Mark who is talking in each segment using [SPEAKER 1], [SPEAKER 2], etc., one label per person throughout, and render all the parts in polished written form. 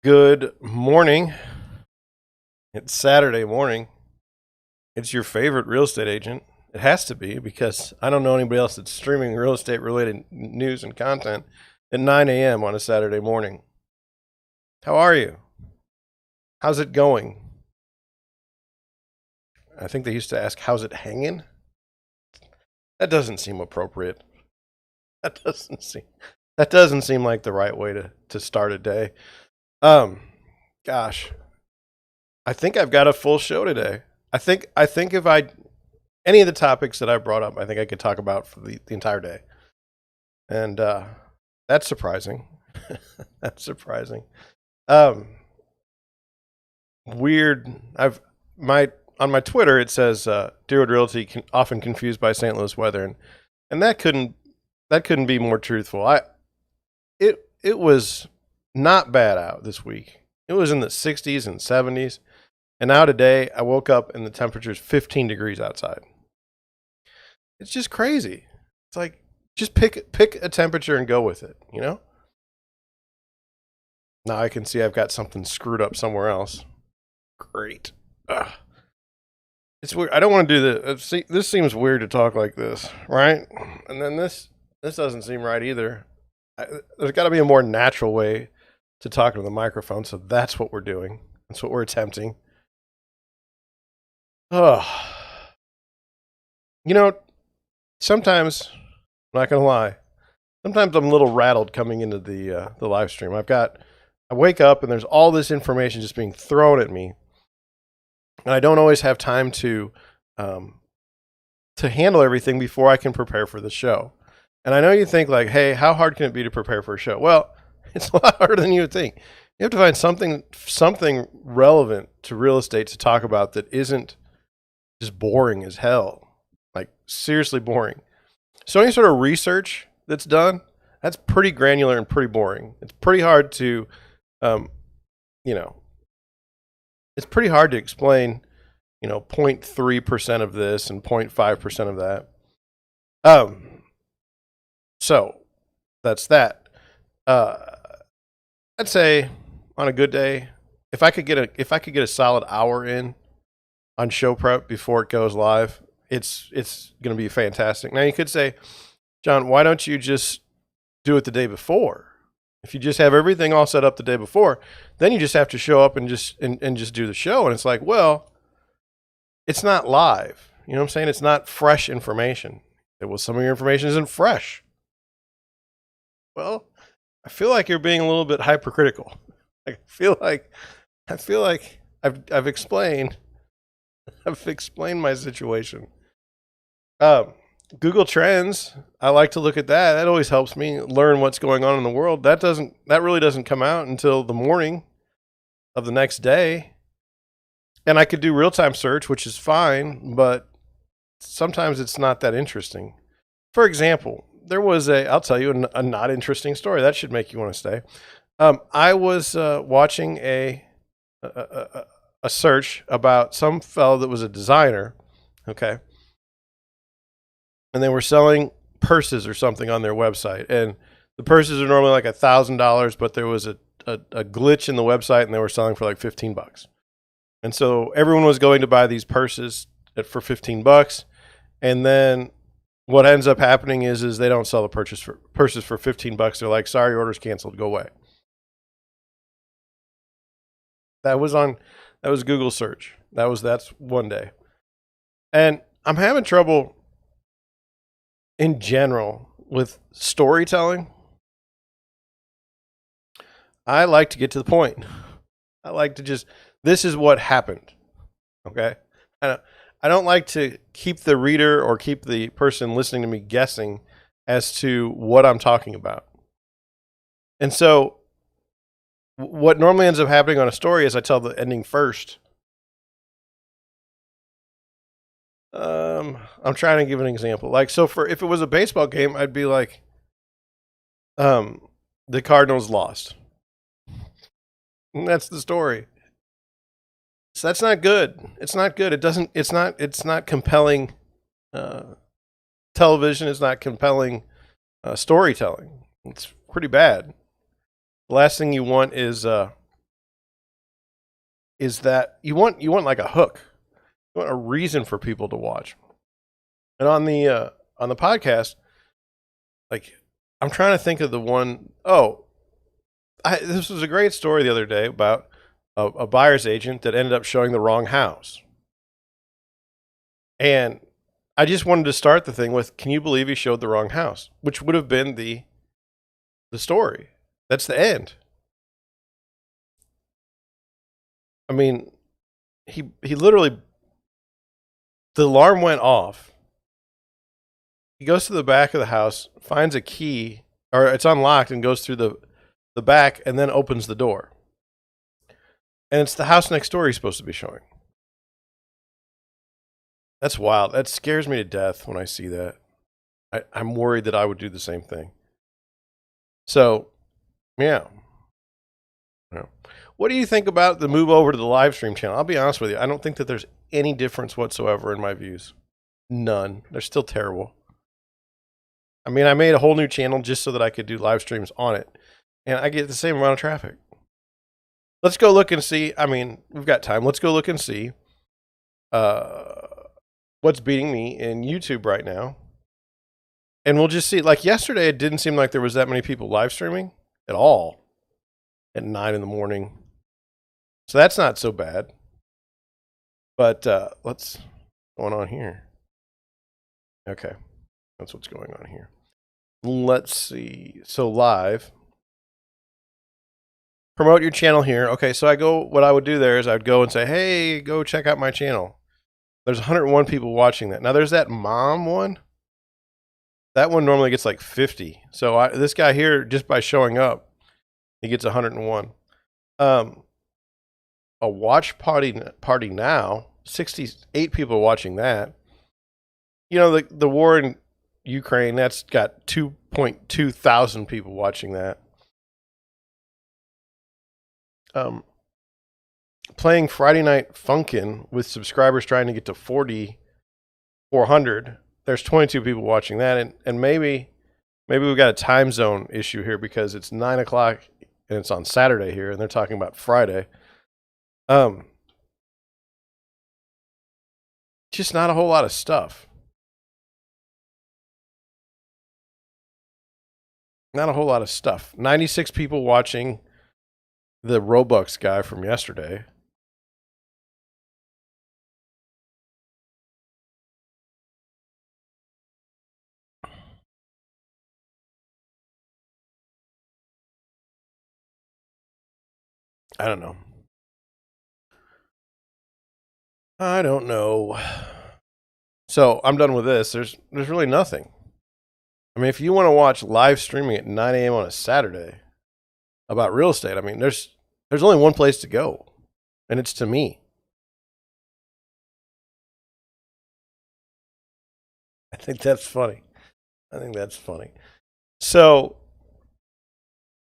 [SPEAKER 1] Good morning. It's Saturday morning. It's your favorite real estate agent. It has to be because I don't know anybody else that's streaming real estate related news and content at 9 a.m. on a Saturday morning. How are you? How's it going? I think they used to ask, how's it hanging? That doesn't seem appropriate. That doesn't seem like the right way to start a day. Um, Gosh, I think I've got a full show today. I think if any of the topics that I brought up, I think I could talk about for the entire day. And that's surprising. That's surprising. Um, Weird. On my Twitter it says Deerwood Realty often confused by St. Louis weather, and that couldn't be more truthful. It was not bad out this week. It was in the 60s and 70s. And now today, I woke up and the temperature is 15 degrees outside. It's just crazy. It's like, just pick a temperature and go with it, you know? Now I can see I've got something screwed up somewhere else. Great. Ugh. It's weird. I don't want to do this. See, this seems weird to talk like this, right? And then this doesn't seem right either. There's got to be a more natural way to talk into the microphone, so that's what we're doing. That's what we're attempting. Oh, you know, sometimes, I'm not gonna lie, sometimes I'm a little rattled coming into the live stream. I wake up and there's all this information just being thrown at me, and I don't always have time to handle everything before I can prepare for the show. And I know you think like, hey, how hard can it be to prepare for a show? Well, it's a lot harder than you would think. You have to find something relevant to real estate to talk about that isn't just boring as hell. Like seriously boring. So any sort of research that's done, that's pretty granular and pretty boring. It's pretty hard to, you know, it's pretty hard to explain, 0.3% of this and 0.5% of that. So that's that. I'd say on a good day, if I could get a solid hour in on show prep before it goes live, it's going to be fantastic. Now you could say, John, why don't you just do it the day before? If you just have everything all set up the day before, then you just have to show up and just do the show. And it's like, well, it's not live. You know what I'm saying? It's not fresh information. Well, some of your information isn't fresh. Well, I feel like you're being a little bit hypercritical. I feel like I've explained my situation. Google Trends, I like to look at that. That always helps me learn what's going on in the world. That really doesn't come out until the morning of the next day. And I could do real-time search, which is fine, but sometimes it's not that interesting. For example, there was I'll tell you a not interesting story. That should make you want to stay. I was watching a search about some fellow that was a designer, okay? And they were selling purses or something on their website. And the purses are normally like $1,000, but there was a glitch in the website and they were selling for like $15. And so everyone was going to buy these purses for $15. And then what ends up happening is they don't sell the purses for $15. They're like, sorry, your order's canceled, go away. That was Google search. That's one day. And I'm having trouble in general with storytelling. I like to get to the point. I like to just, this is what happened. Okay. I don't like to keep the reader or keep the person listening to me guessing as to what I'm talking about. And so what normally ends up happening on a story is I tell the ending first. I'm trying to give an example. Like, so if it was a baseball game, I'd be like, the Cardinals lost. And that's the story. So that's not good. It's not good. It's not compelling television. It's not compelling storytelling. It's pretty bad. The last thing you want is is that you want like a hook, you want a reason for people to watch. And on the podcast, like I'm trying to think of the one. Oh, this was a great story the other day about a buyer's agent that ended up showing the wrong house. And I just wanted to start the thing with, can you believe he showed the wrong house? Which would have been the story. That's the end. I mean, he literally, the alarm went off. He goes to the back of the house, finds a key, or it's unlocked, and goes through the back and then opens the door. And it's the house next door he's supposed to be showing. That's wild. That scares me to death when I see that. I'm worried that I would do the same thing. So, yeah. What do you think about the move over to the Livestream channel? I'll be honest with you. I don't think that there's any difference whatsoever in my views. None. They're still terrible. I mean, I made a whole new channel just so that I could do live streams on it. And I get the same amount of traffic. Let's go look and see. I mean, we've got time. Let's go look and see what's beating me in YouTube right now. And we'll just see. Like yesterday, it didn't seem like there was that many people live streaming at all at 9 in the morning. So that's not so bad. But what's going on here? Okay. That's what's going on here. Let's see. So live. Promote your channel here. Okay, so what I would do there is I would go and say, hey, go check out my channel. There's 101 people watching that. Now there's that mom one. That one normally gets like 50. So this guy here, just by showing up, he gets 101. A watch party now, 68 people watching that. You know, the war in Ukraine, that's got 2.2 thousand people watching that. Playing Friday Night Funkin' with subscribers trying to get to 400. There's 22 people watching that, and maybe we've got a time zone issue here because it's 9 o'clock and it's on Saturday here, and they're talking about Friday. Just not a whole lot of stuff. Not a whole lot of stuff. 96 people watching the Robux guy from yesterday. I don't know. So I'm done with this. There's really nothing. I mean, if you want to watch live streaming at 9 a.m. on a Saturday about real estate, I mean, there's only one place to go, and it's to me. I think that's funny. So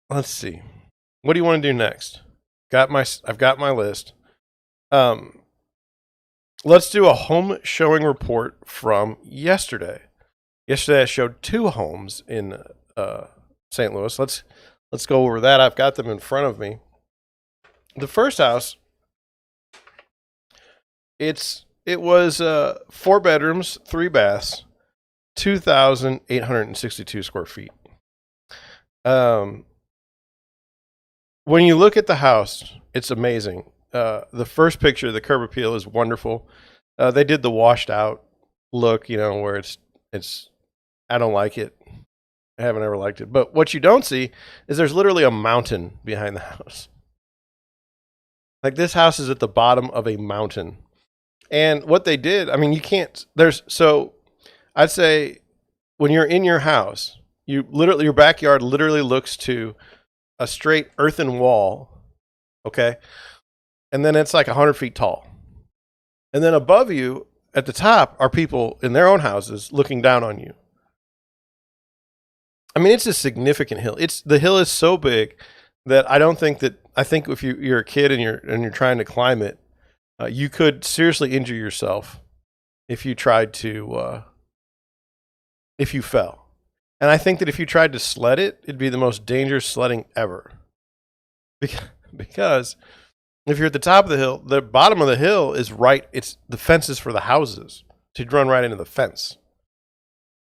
[SPEAKER 1] let's see. What do you want to do next? I've got my list. Let's do a home showing report from yesterday. Yesterday I showed 2 homes in St. Louis. Let's go over that. I've got them in front of me. The first house, it was 4 bedrooms, 3 baths, 2,862 square feet. When you look at the house, it's amazing. The first picture, the curb appeal, is wonderful. They did the washed out look, you know, where it's. I don't like it. I haven't ever liked it. But what you don't see is there's literally a mountain behind the house. Like this house is at the bottom of a mountain. And what they did, I mean, you can't. So I'd say when you're in your house, your backyard literally looks to a straight earthen wall, okay? And then it's like 100 feet tall. And then above you, at the top, are people in their own houses looking down on you. I mean, it's a significant hill. The hill is so big that I think if you're a kid and you're trying to climb it, you could seriously injure yourself if you tried to, if you fell. And I think that if you tried to sled it, it'd be the most dangerous sledding ever. Because If you're at the top of the hill, the bottom of the hill is right. It's the fences for the houses. So you'd run right into the fence.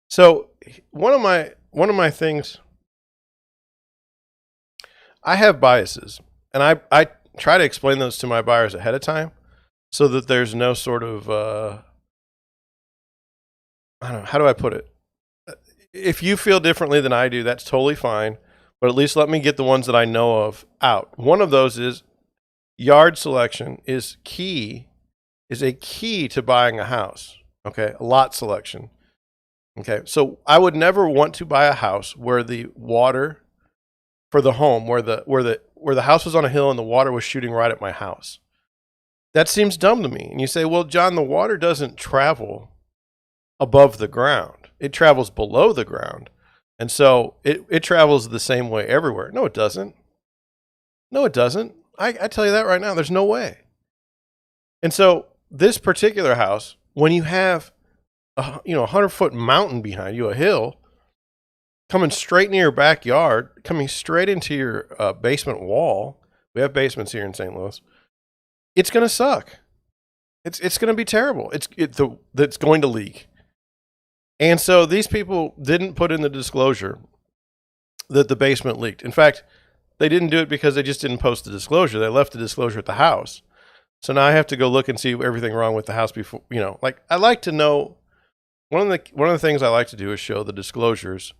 [SPEAKER 1] So one of my things, I have biases, and I try to explain those to my buyers ahead of time, so that there's no sort of I don't know, how do I put it? If you feel differently than I do, that's totally fine. But at least let me get the ones that I know of out. One of those is yard selection is a key to buying a house. Okay, lot selection. Okay, so I would never want to buy a house where the water for the home, where the house was on a hill and the water was shooting right at my house. That seems dumb to me. And you say, well, John, the water doesn't travel above the ground. It travels below the ground. And so it travels the same way everywhere. No, it doesn't. No, it doesn't. I tell you that right now. There's no way. And so this particular house, when you have a 100-foot mountain behind you, a hill, coming straight near your backyard, coming straight into your basement wall. We have basements here in St. Louis. It's going to suck. It's going to be terrible. It's going to leak. And so these people didn't put in the disclosure that the basement leaked. In fact, they didn't do it because they just didn't post the disclosure. They left the disclosure at the house. So now I have to go look and see everything wrong with the house before, like I like to know. One of the things I like to do is show the disclosures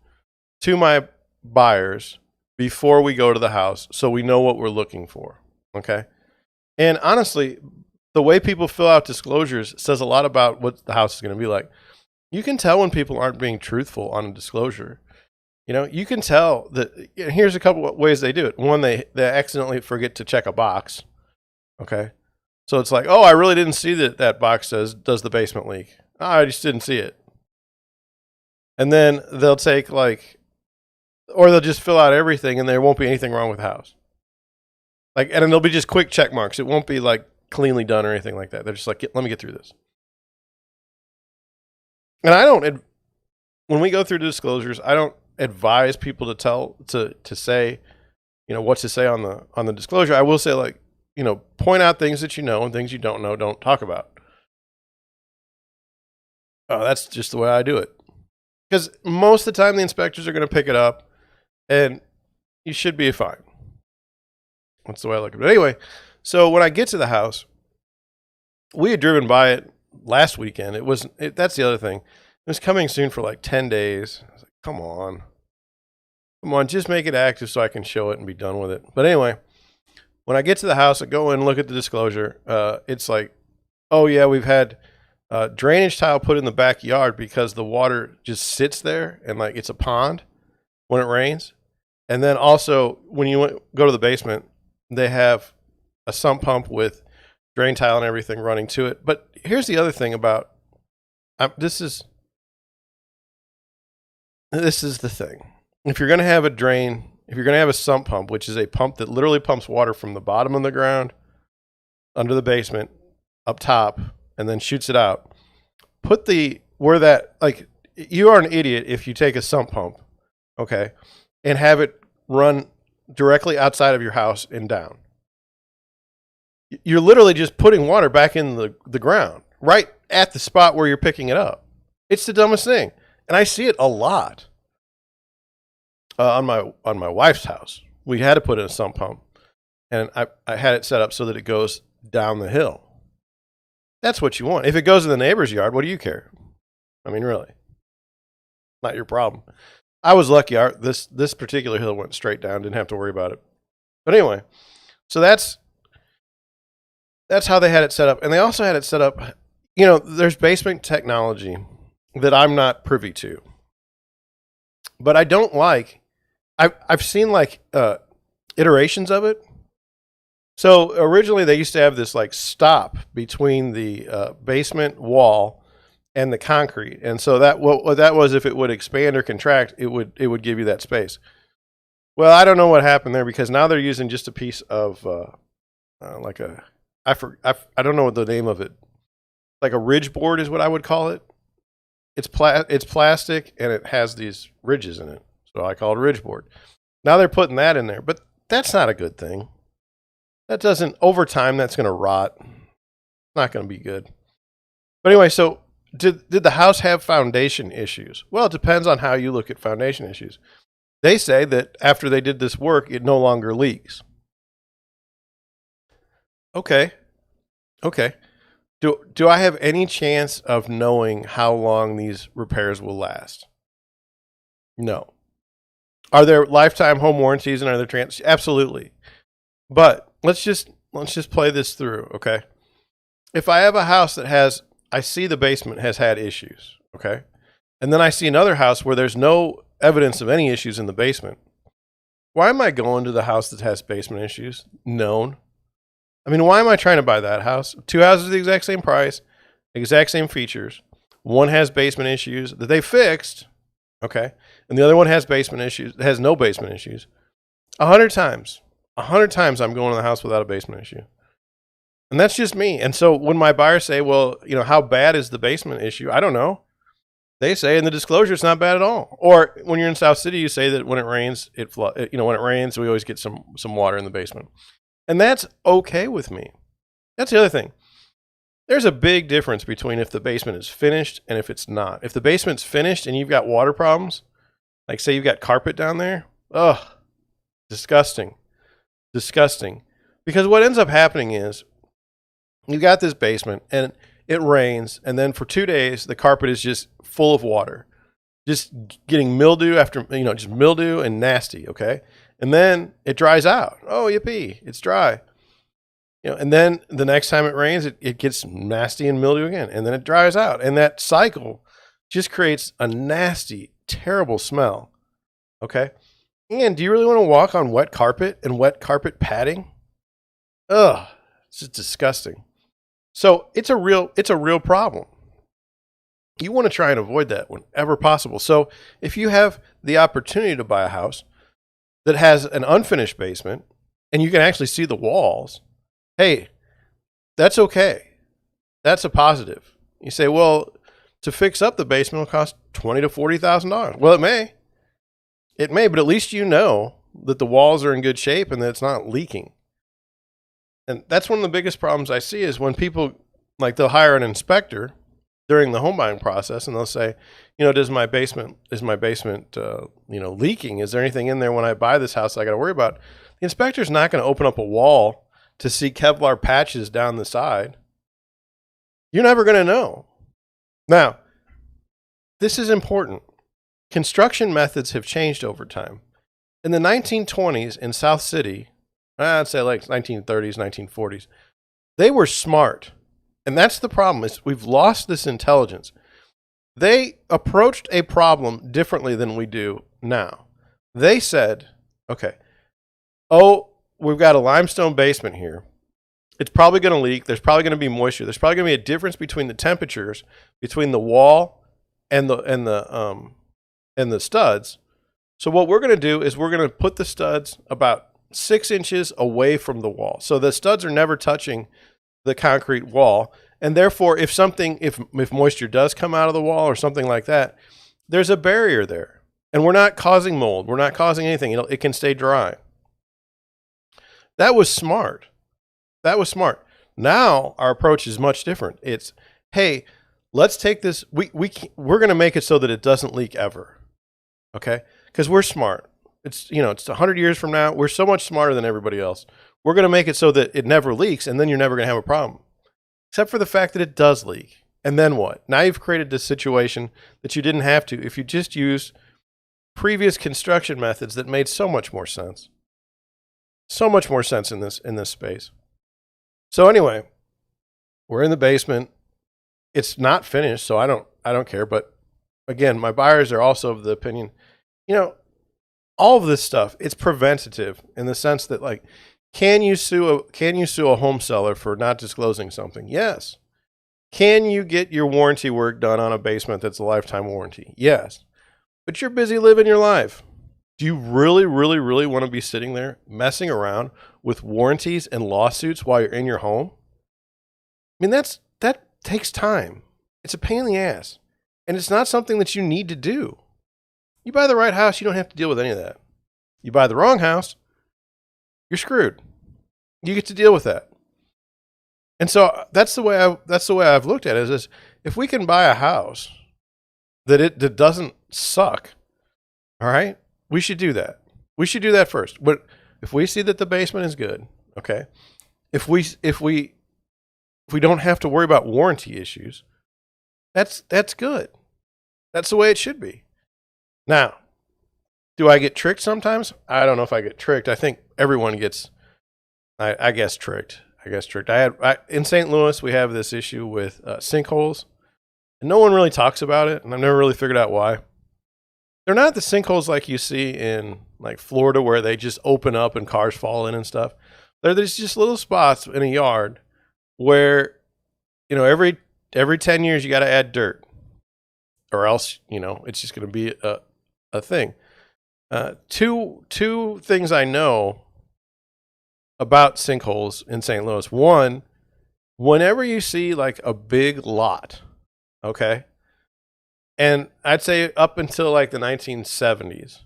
[SPEAKER 1] to my buyers before we go to the house, so we know what we're looking for. Okay. And honestly, the way people fill out disclosures says a lot about what the house is going to be like. You can tell when people aren't being truthful on a disclosure. You can tell that. Here's a couple of ways they do it. One, they accidentally forget to check a box. Okay. So it's like, oh, I really didn't see that box says, does the basement leak? Oh, I just didn't see it. And then they'll take or they'll just fill out everything and there won't be anything wrong with the house. And then they'll be just quick check marks. It won't be cleanly done or anything like that. They're just like, let me get through this. And when we go through disclosures, I don't advise people to say, what to say on the disclosure. I will say point out things that you know and things you don't know, don't talk about. That's just the way I do it. Because most of the time the inspectors are going to pick it up and you should be fine. That's the way I look at it. But anyway, so when I get to the house, we had driven by it last weekend. That's the other thing. It was coming soon for 10 days. I was like, come on, just make it active so I can show it and be done with it. But anyway, when I get to the house, I go in and look at the disclosure. It's like, oh yeah, we've had drainage tile put in the backyard because the water just sits there and it's a pond when it rains. And then also when you go to the basement, they have a sump pump with drain tile and everything running to it. But here's the other thing about this is the thing. If you're going to have a drain, if you're going to have a sump pump, which is a pump that literally pumps water from the bottom of the ground under the basement up top and then shoots it out, you are an idiot if you take a sump pump, okay, and have it run directly outside of your house and down. You're literally just putting water back in the ground, right at the spot where you're picking it up. It's the dumbest thing. And I see it a lot on my wife's house. We had to put in a sump pump, and I had it set up so that it goes down the hill. That's what you want. If it goes in the neighbor's yard, what do you care? I mean, really, not your problem. I was lucky. This particular hill went straight down. Didn't have to worry about it. But anyway, so that's how they had it set up. And they also had it set up, there's basement technology that I'm not privy to. But I don't I've seen iterations of it. So originally they used to have this stop between the basement wall and the concrete. And so what that was, if it would expand or contract, it would give you that space. Well, I don't know what happened there, because now they're using just a piece of I don't know what the name of it. Like a ridge board is what I would call it. It's plastic and it has these ridges in it. So I call it a ridge board. Now they're putting that in there, but that's not a good thing. That doesn't, over time, that's going to rot. It's not going to be good. But anyway, so did the house have foundation issues? Well, it depends on how you look at foundation issues. They say that after they did this work, it no longer leaks. Okay. Do I have any chance of knowing how long these repairs will last? No. Are there lifetime home warranties and are there absolutely. But let's just play this through, okay? If I have a house that I see the basement has had issues, okay? And then I see another house where there's no evidence of any issues in the basement. Why am I going to the house that has basement issues? Known. I mean, why am I trying to buy that house? Two houses the exact same price, exact same features. One has basement issues that they fixed, okay? And the other one has basement issues, has no basement issues. 100 times I'm going to the house without a basement issue. And that's just me. And so when my buyers say, well, how bad is the basement issue? I don't know. They say in the disclosure, it's not bad at all. Or when you're in South City, you say that when it rains, when it rains, we always get some water in the basement. And that's okay with me. That's the other thing. There's a big difference between if the basement is finished and if it's not. If the basement's finished and you've got water problems, like say you've got carpet down there, ugh, disgusting. Because what ends up happening is you got this basement and it rains, and then for 2 days, the carpet is just full of water, just getting mildew after, just mildew and nasty, okay? And then it dries out. Oh, yippee, it's dry. And then the next time it rains, it gets nasty and mildew again, and then it dries out. And that cycle just creates a nasty, terrible smell, okay? And do you really want to walk on wet carpet and wet carpet padding? Ugh, it's just disgusting. So it's a real problem. You want to try and avoid that whenever possible. So if you have the opportunity to buy a house that has an unfinished basement and you can actually see the walls, hey, that's okay. That's a positive. You say, well, to fix up the basement will cost $20,000 to $40,000. Well, it may, but at least you know that the walls are in good shape and that it's not leaking. And that's one of the biggest problems I see is when people, they'll hire an inspector during the home buying process and they'll say, is my basement leaking? Is there anything in there when I buy this house I got to worry about? The inspector's not going to open up a wall to see Kevlar patches down the side. You're never going to know. Now, this is important. Construction methods have changed over time. In the 1920s in South City, I'd say like 1930s, 1940s, they were smart. And that's the problem, is we've lost this intelligence. They approached a problem differently than we do now. They said, okay, we've got a limestone basement here. It's probably going to leak. There's probably going to be moisture. There's probably going to be a difference between the temperatures between the wall and the studs. So what we're going to do is we're going to put the studs about 6 inches away from the wall. So the studs are never touching the concrete wall. And therefore, if moisture does come out of the wall or something like that, there's a barrier there. And we're not causing mold. We're not causing anything. It can stay dry. That was smart. Now our approach is much different. It's, hey, let's take this. We're going to make it so that it doesn't leak ever. Okay? Because we're smart. It's 100 years from now. We're so much smarter than everybody else. We're going to make it so that it never leaks, and then you're never going to have a problem. Except for the fact that it does leak. And then what? Now you've created this situation that you didn't have to if you just used previous construction methods that made so much more sense. So much more sense in this space. So anyway, we're in the basement. It's not finished, so I don't care. But again, my buyers are also of the opinion, all of this stuff, it's preventative in the sense that can you sue a home seller for not disclosing something? Yes. Can you get your warranty work done on a basement that's a lifetime warranty? Yes. But you're busy living your life. Do you really, really, really want to be sitting there messing around with warranties and lawsuits while you're in your home? I mean, that takes time. It's a pain in the ass. And it's not something that you need to do. You buy the right house, you don't have to deal with any of that. You buy the wrong house, you're screwed. You get to deal with that. And so that's the way I've looked at it is if we can buy a house that doesn't suck, all right, we should do that. We should do that first. But if we see that the basement is good, okay, if we don't have to worry about warranty issues, that's good. That's the way it should be. Now, do I get tricked sometimes? I don't know if I get tricked. I think everyone gets, I guess, tricked. In St. Louis, we have this issue with sinkholes, and no one really talks about it, and I've never really figured out why. They're not the sinkholes like you see in like Florida where they just open up and cars fall in and stuff. There's just little spots in a yard where, every 10 years you got to add dirt, or else, it's just going to be a thing. Two things I know about sinkholes in St. Louis. One, whenever you see like a big lot, okay, and I'd say up until like the 1970s,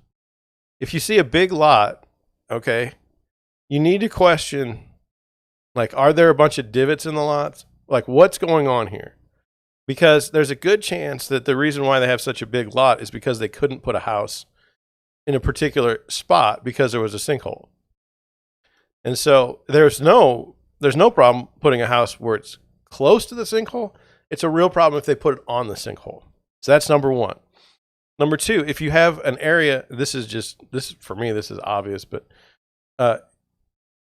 [SPEAKER 1] if you see a big lot, okay, you need to question, like, are there a bunch of divots in the lots? Like, what's going on here? Because there's a good chance that the reason why they have such a big lot is because they couldn't put a house in a particular spot because there was a sinkhole. And so there's no problem putting a house where it's close to the sinkhole. It's a real problem if they put it on the sinkhole. So that's number one. Number two, if you have an area, this for me, this is obvious, but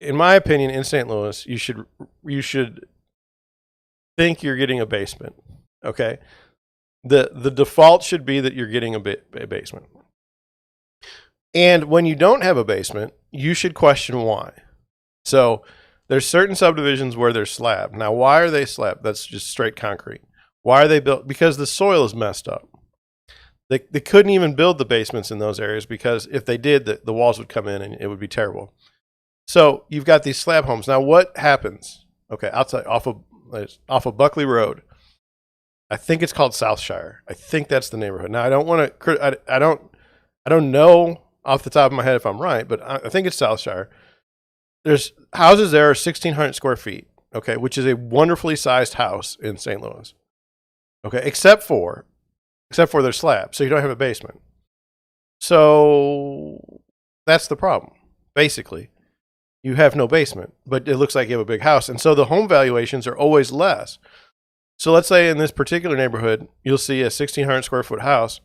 [SPEAKER 1] in my opinion, in St. Louis, you should think you're getting a basement. Okay, the default should be that you're getting a basement. And when you don't have a basement, you should question why. So there's certain subdivisions where they're slab. Now, why are they slab? That's just straight concrete. Why are they built? Because the soil is messed up. They couldn't even build the basements in those areas because if they did, the walls would come in and it would be terrible. So you've got these slab homes. Now, what happens? Okay, outside off of Buckley Road. I think it's called Southshire. I think that's the neighborhood. Now, I don't want to. I don't know off the top of my head if I'm right, but I think it's Southshire. There's houses there are 1,600 square feet. Okay, which is a wonderfully sized house in St. Louis. Okay, except for their slab, so you don't have a basement. So that's the problem. Basically, you have no basement, but it looks like you have a big house, and so the home valuations are always less. So let's say in this particular neighborhood, you'll see a 1,600 square foot house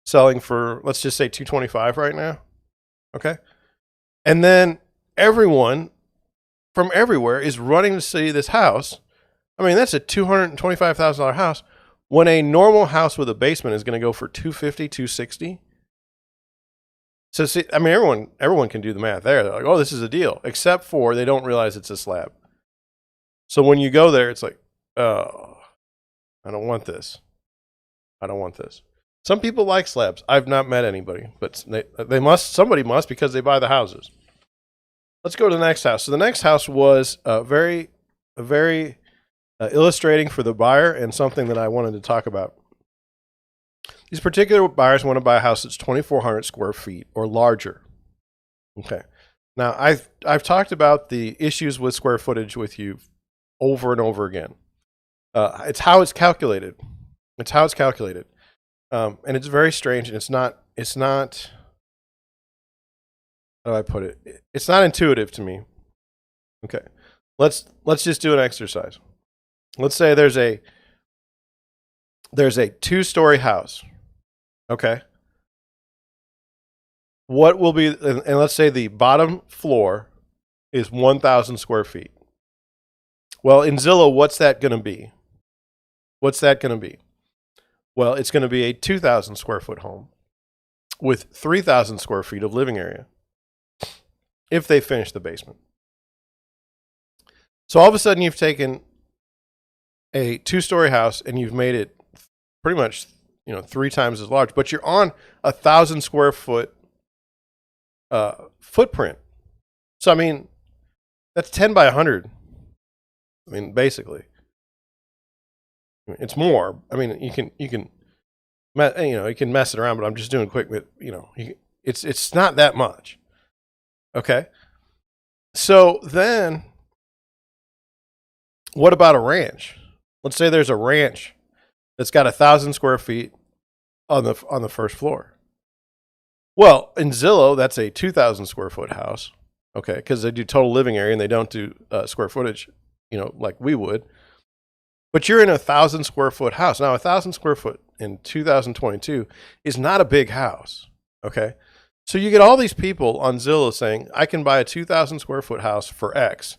[SPEAKER 1] selling for, let's just say, $225 right now. Okay, and then everyone from everywhere is running to see this house. I mean, that's a $225,000 house when a normal house with a basement is going to go for $250, $260. So see, I mean, everyone can do the math there. They're like, oh, this is a deal, except for they don't realize it's a slab. So when you go there, it's like, oh, I don't want this. I don't want this. Some people like slabs. I've not met anybody, but somebody must because they buy the houses. Let's go to the next house. So the next house was very illustrating for the buyer and something that I wanted to talk about. These particular buyers want to buy a house that's 2,400 square feet or larger. Okay. Now, I've talked about the issues with square footage with you over and over again. It's how it's calculated. And it's very strange, and it's not. How do I put it? It's not intuitive to me. Okay, let's just do an exercise. Let's say there's a 2-story house. Okay. What will be, and let's say the bottom floor is 1,000 square feet. Well, in Zillow, what's that going to be? Well, it's going to be a 2,000 square foot home with 3,000 square feet of living area if they finish the basement. So all of a sudden you've taken a 2-story house and you've made it pretty much, 3 times as large, but you're on 1,000 square foot footprint. So, I mean, that's 10 by 100. I mean, basically. It's more. I mean, you can mess it around, but I'm just doing quick. It's not that much. Okay. So then What about a ranch? Let's say there's a ranch that's got 1,000 square feet on the first floor. Well, in Zillow, that's a 2,000 square foot house. Okay, because they do total living area and they don't do square footage, like we would. But you're in a 1,000 square foot house. Now, 1,000 square foot in 2022 is not a big house. Okay, so you get all these people on Zillow saying, I can buy a 2,000 square foot house for X.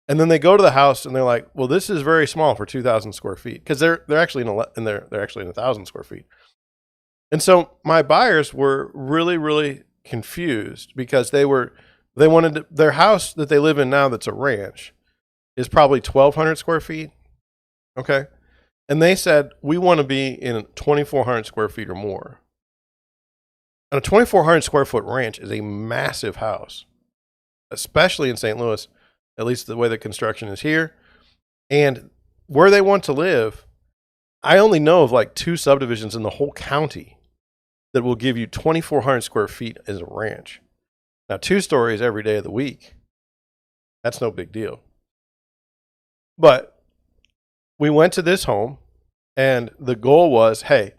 [SPEAKER 1] And then they go to the house and they're like, well, this is very small for 2,000 square feet, because they're actually they're actually in 1,000 square feet. And so my buyers were really, really confused because they wanted their house that they live in now, that's a ranch, is probably 1,200 square feet. Okay. And they said, we want to be in 2,400 square feet or more. And a 2,400 square foot ranch is a massive house, especially in St. Louis, at least the way the construction is here. And where they want to live, I only know of like 2 subdivisions in the whole county that will give you 2,400 square feet as a ranch. Now, 2 stories every day of the week, that's no big deal. But we went to this home, and the goal was, hey,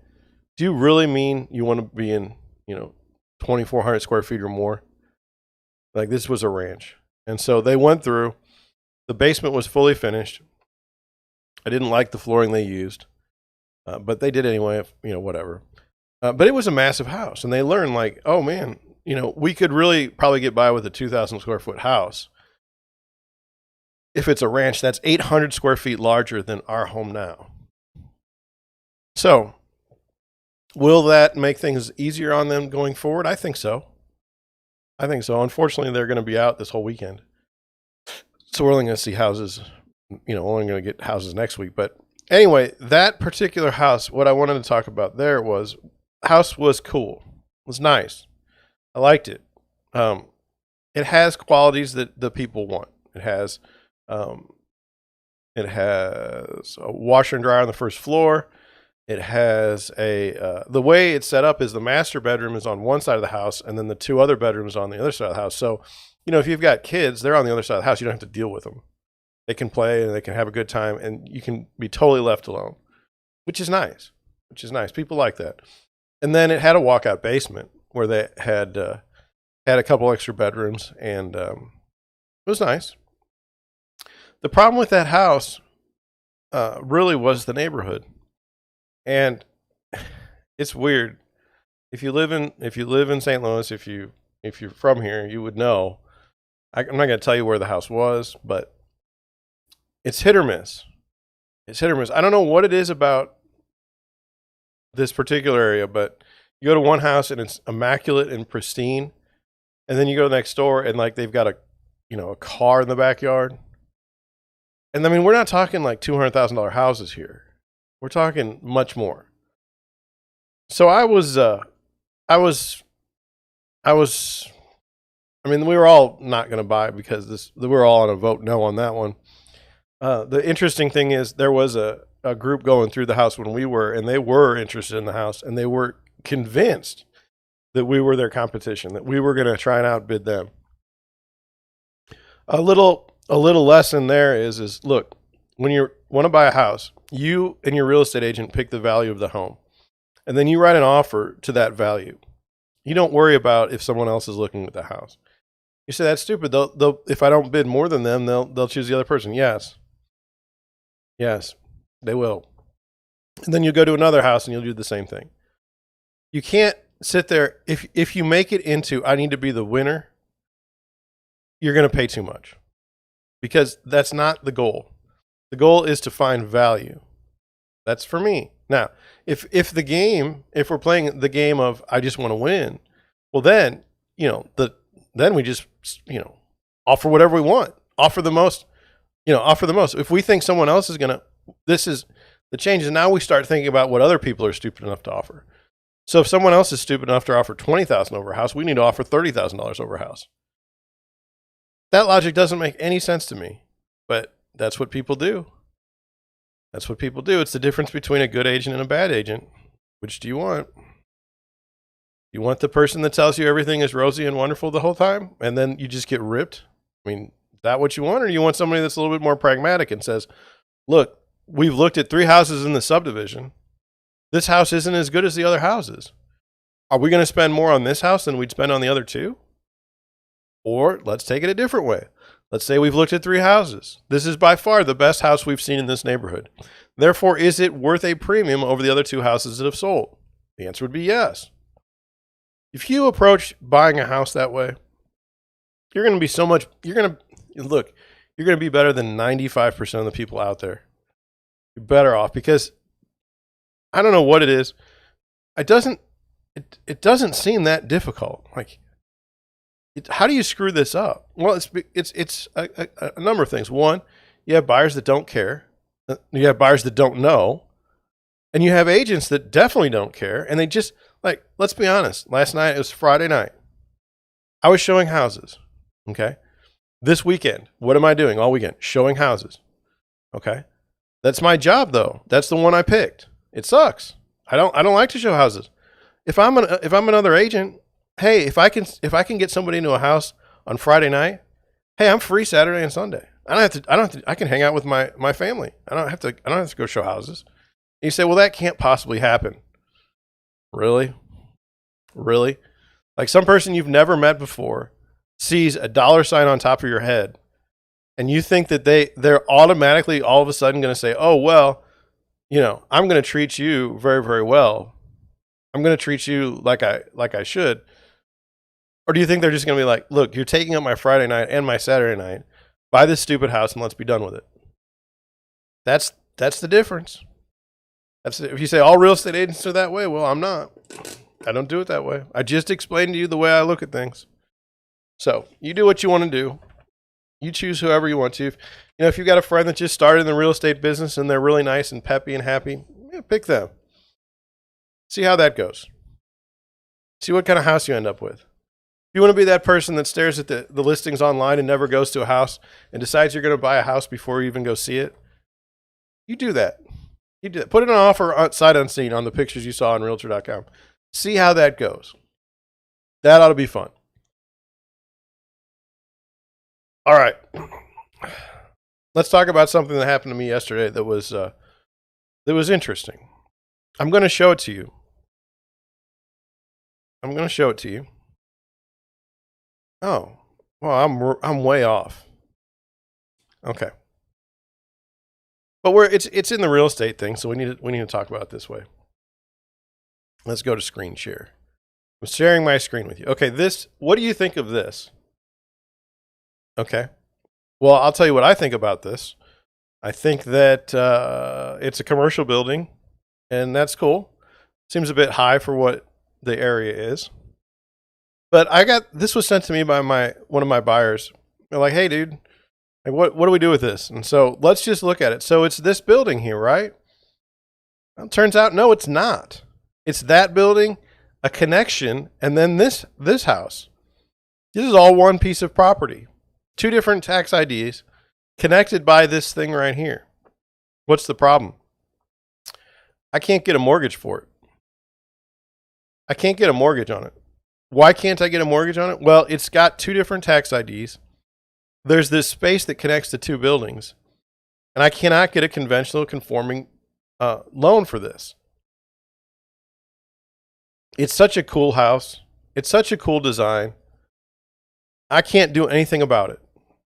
[SPEAKER 1] do you really mean you want to be in, 2,400 square feet or more? Like, this was a ranch. And so they went through. The basement was fully finished. I didn't like the flooring they used, but they did anyway, whatever. But it was a massive house, and they learned, like, oh man, we could really probably get by with a 2,000 square foot house. If it's a ranch, that's 800 square feet larger than our home now. So will that make things easier on them going forward? I think so. Unfortunately, they're going to be out this whole weekend. So we're only going to see houses, only going to get houses next week. But anyway, that particular house, what I wanted to talk about there was, house was cool. It was nice. I liked it. It has qualities that the people want. It has a washer and dryer on the first floor. It has the way it's set up is the master bedroom is on one side of the house, and then the 2 other bedrooms on the other side of the house. So, if you've got kids, they're on the other side of the house. You don't have to deal with them. They can play and they can have a good time, and you can be totally left alone, which is nice. People like that. And then it had a walkout basement where they had a couple extra bedrooms, and it was nice. The problem with that house really was the neighborhood. And it's weird. If you live in St. Louis, if you're from here, you would know. I'm not going to tell you where the house was, but it's hit or miss. I don't know what it is about this particular area, but you go to one house and it's immaculate and pristine, and then you go next door and like they've got a car in the backyard. And I mean, we're not talking like $200,000 houses here. We're talking much more. So I mean, we were all not going to buy because we were all on a vote no on that one. The interesting thing is there was a group going through the house when we were, and they were interested in the house, and they were convinced that we were their competition, that we were going to try and outbid them. A little lesson there is look, when you want to buy a house, you and your real estate agent pick the value of the home, and then you write an offer to that value. You don't worry about if someone else is looking at the house. You say, that's stupid. They'll if I don't bid more than them, they'll choose the other person. Yes, they will. And then you go to another house and you'll do the same thing. You can't sit there. If you make it into, I need to be the winner, you're going to pay too much, because that's not the goal. The goal is to find value. That's for me. Now, if we're playing the game of I just want to win, well then, then we just, offer whatever we want. Offer the most. If we think someone else is this is the change, is now we start thinking about what other people are stupid enough to offer. So if someone else is stupid enough to offer $20,000 over a house, we need to offer $30,000 over a house. That logic doesn't make any sense to me, but that's what people do. It's the difference between a good agent and a bad agent. Which do you want? You want the person that tells you everything is rosy and wonderful the whole time, and then you just get ripped? I mean, that what you want? Or do you want somebody that's a little bit more pragmatic and says, look, we've looked at 3 houses in the subdivision. This house isn't as good as the other houses. Are we going to spend more on this house than we'd spend on the other 2? Or let's take it a different way. Let's say we've looked at 3 houses. This is by far the best house we've seen in this neighborhood. Therefore, is it worth a premium over the other 2 houses that have sold? The answer would be yes. If you approach buying a house that way, you're going to be you're going to be better than 95% of the people out there. You're better off because I don't know what it is. It doesn't seem that difficult. Like, how do you screw this up? Well, it's a number of things. One, you have buyers that don't care. You have buyers that don't know. And you have agents that definitely don't care. And they just, like, let's be honest. Last night, it was Friday night. I was showing houses. Okay. This weekend, what am I doing all weekend? Showing houses. Okay. That's my job, though. That's the one I picked. It sucks. I don't like to show houses. If I'm another agent, hey, if I can get somebody into a house on Friday night, hey, I'm free Saturday and Sunday. I can hang out with my family. I don't have to go show houses. And you say, well, that can't possibly happen. Really? Really? Like, some person you've never met before sees a dollar sign on top of your head, and you think that they're automatically all of a sudden going to say, oh, well, I'm going to treat you very, very well. I'm going to treat you like I should. Or do you think they're just going to be like, look, you're taking up my Friday night and my Saturday night. Buy this stupid house and let's be done with it. That's the difference. If you say all real estate agents are that way, well, I'm not. I don't do it that way. I just explained to you the way I look at things. So you do what you want to do. You choose whoever you want to. If you've got a friend that just started in the real estate business and they're really nice and peppy and happy, pick them. See how that goes. See what kind of house you end up with. If you want to be that person that stares at the listings online and never goes to a house and decides you're going to buy a house before you even go see it, you do that. You do that. Put in an offer sight unseen on the pictures you saw on Realtor.com. See how that goes. That ought to be fun. All right. Let's talk about something that happened to me yesterday that was interesting. I'm going to show it to you. Oh, well, I'm way off. Okay. But it's in the real estate thing, so we need to talk about it this way. Let's go to screen share. I'm sharing my screen with you. Okay, what do you think of this? Okay. Well, I'll tell you what I think about this. I think that it's a commercial building, and that's cool. Seems a bit high for what the area is. But this was sent to me by one of my buyers. They're like, hey, dude, like, what do we do with this? And so let's just look at it. So it's this building here, right? Well, it turns out, no, it's not. It's that building, a connection, and then this house. This is all one piece of property. 2 different tax IDs connected by this thing right here. What's the problem? I can't get a mortgage for it. I can't get a mortgage on it. Why can't I get a mortgage on it? Well, it's got 2 different tax IDs. There's this space that connects the 2 buildings, and I cannot get a conventional conforming loan for this. It's such a cool house. It's such a cool design. I can't do anything about it.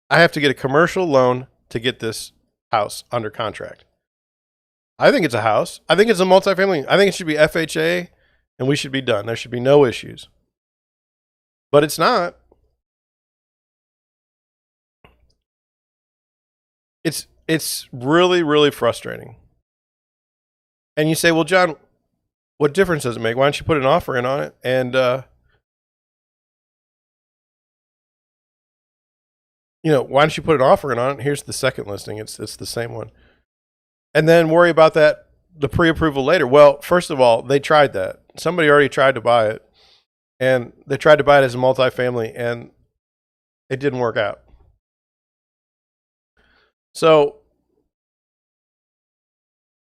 [SPEAKER 1] I have to get a commercial loan to get this house under contract. I think it's a house. I think it's a multifamily. I think it should be FHA, and we should be done. There should be no issues. But it's not. It's really, really frustrating. And you say, well, John, what difference does it make? Why don't you put an offer in on it? And, why don't you put an offer in on it? Here's the second listing. It's the same one. And then worry about the pre-approval later. Well, first of all, they tried that. Somebody already tried to buy it. And they tried to buy it as a multifamily, and it didn't work out. So,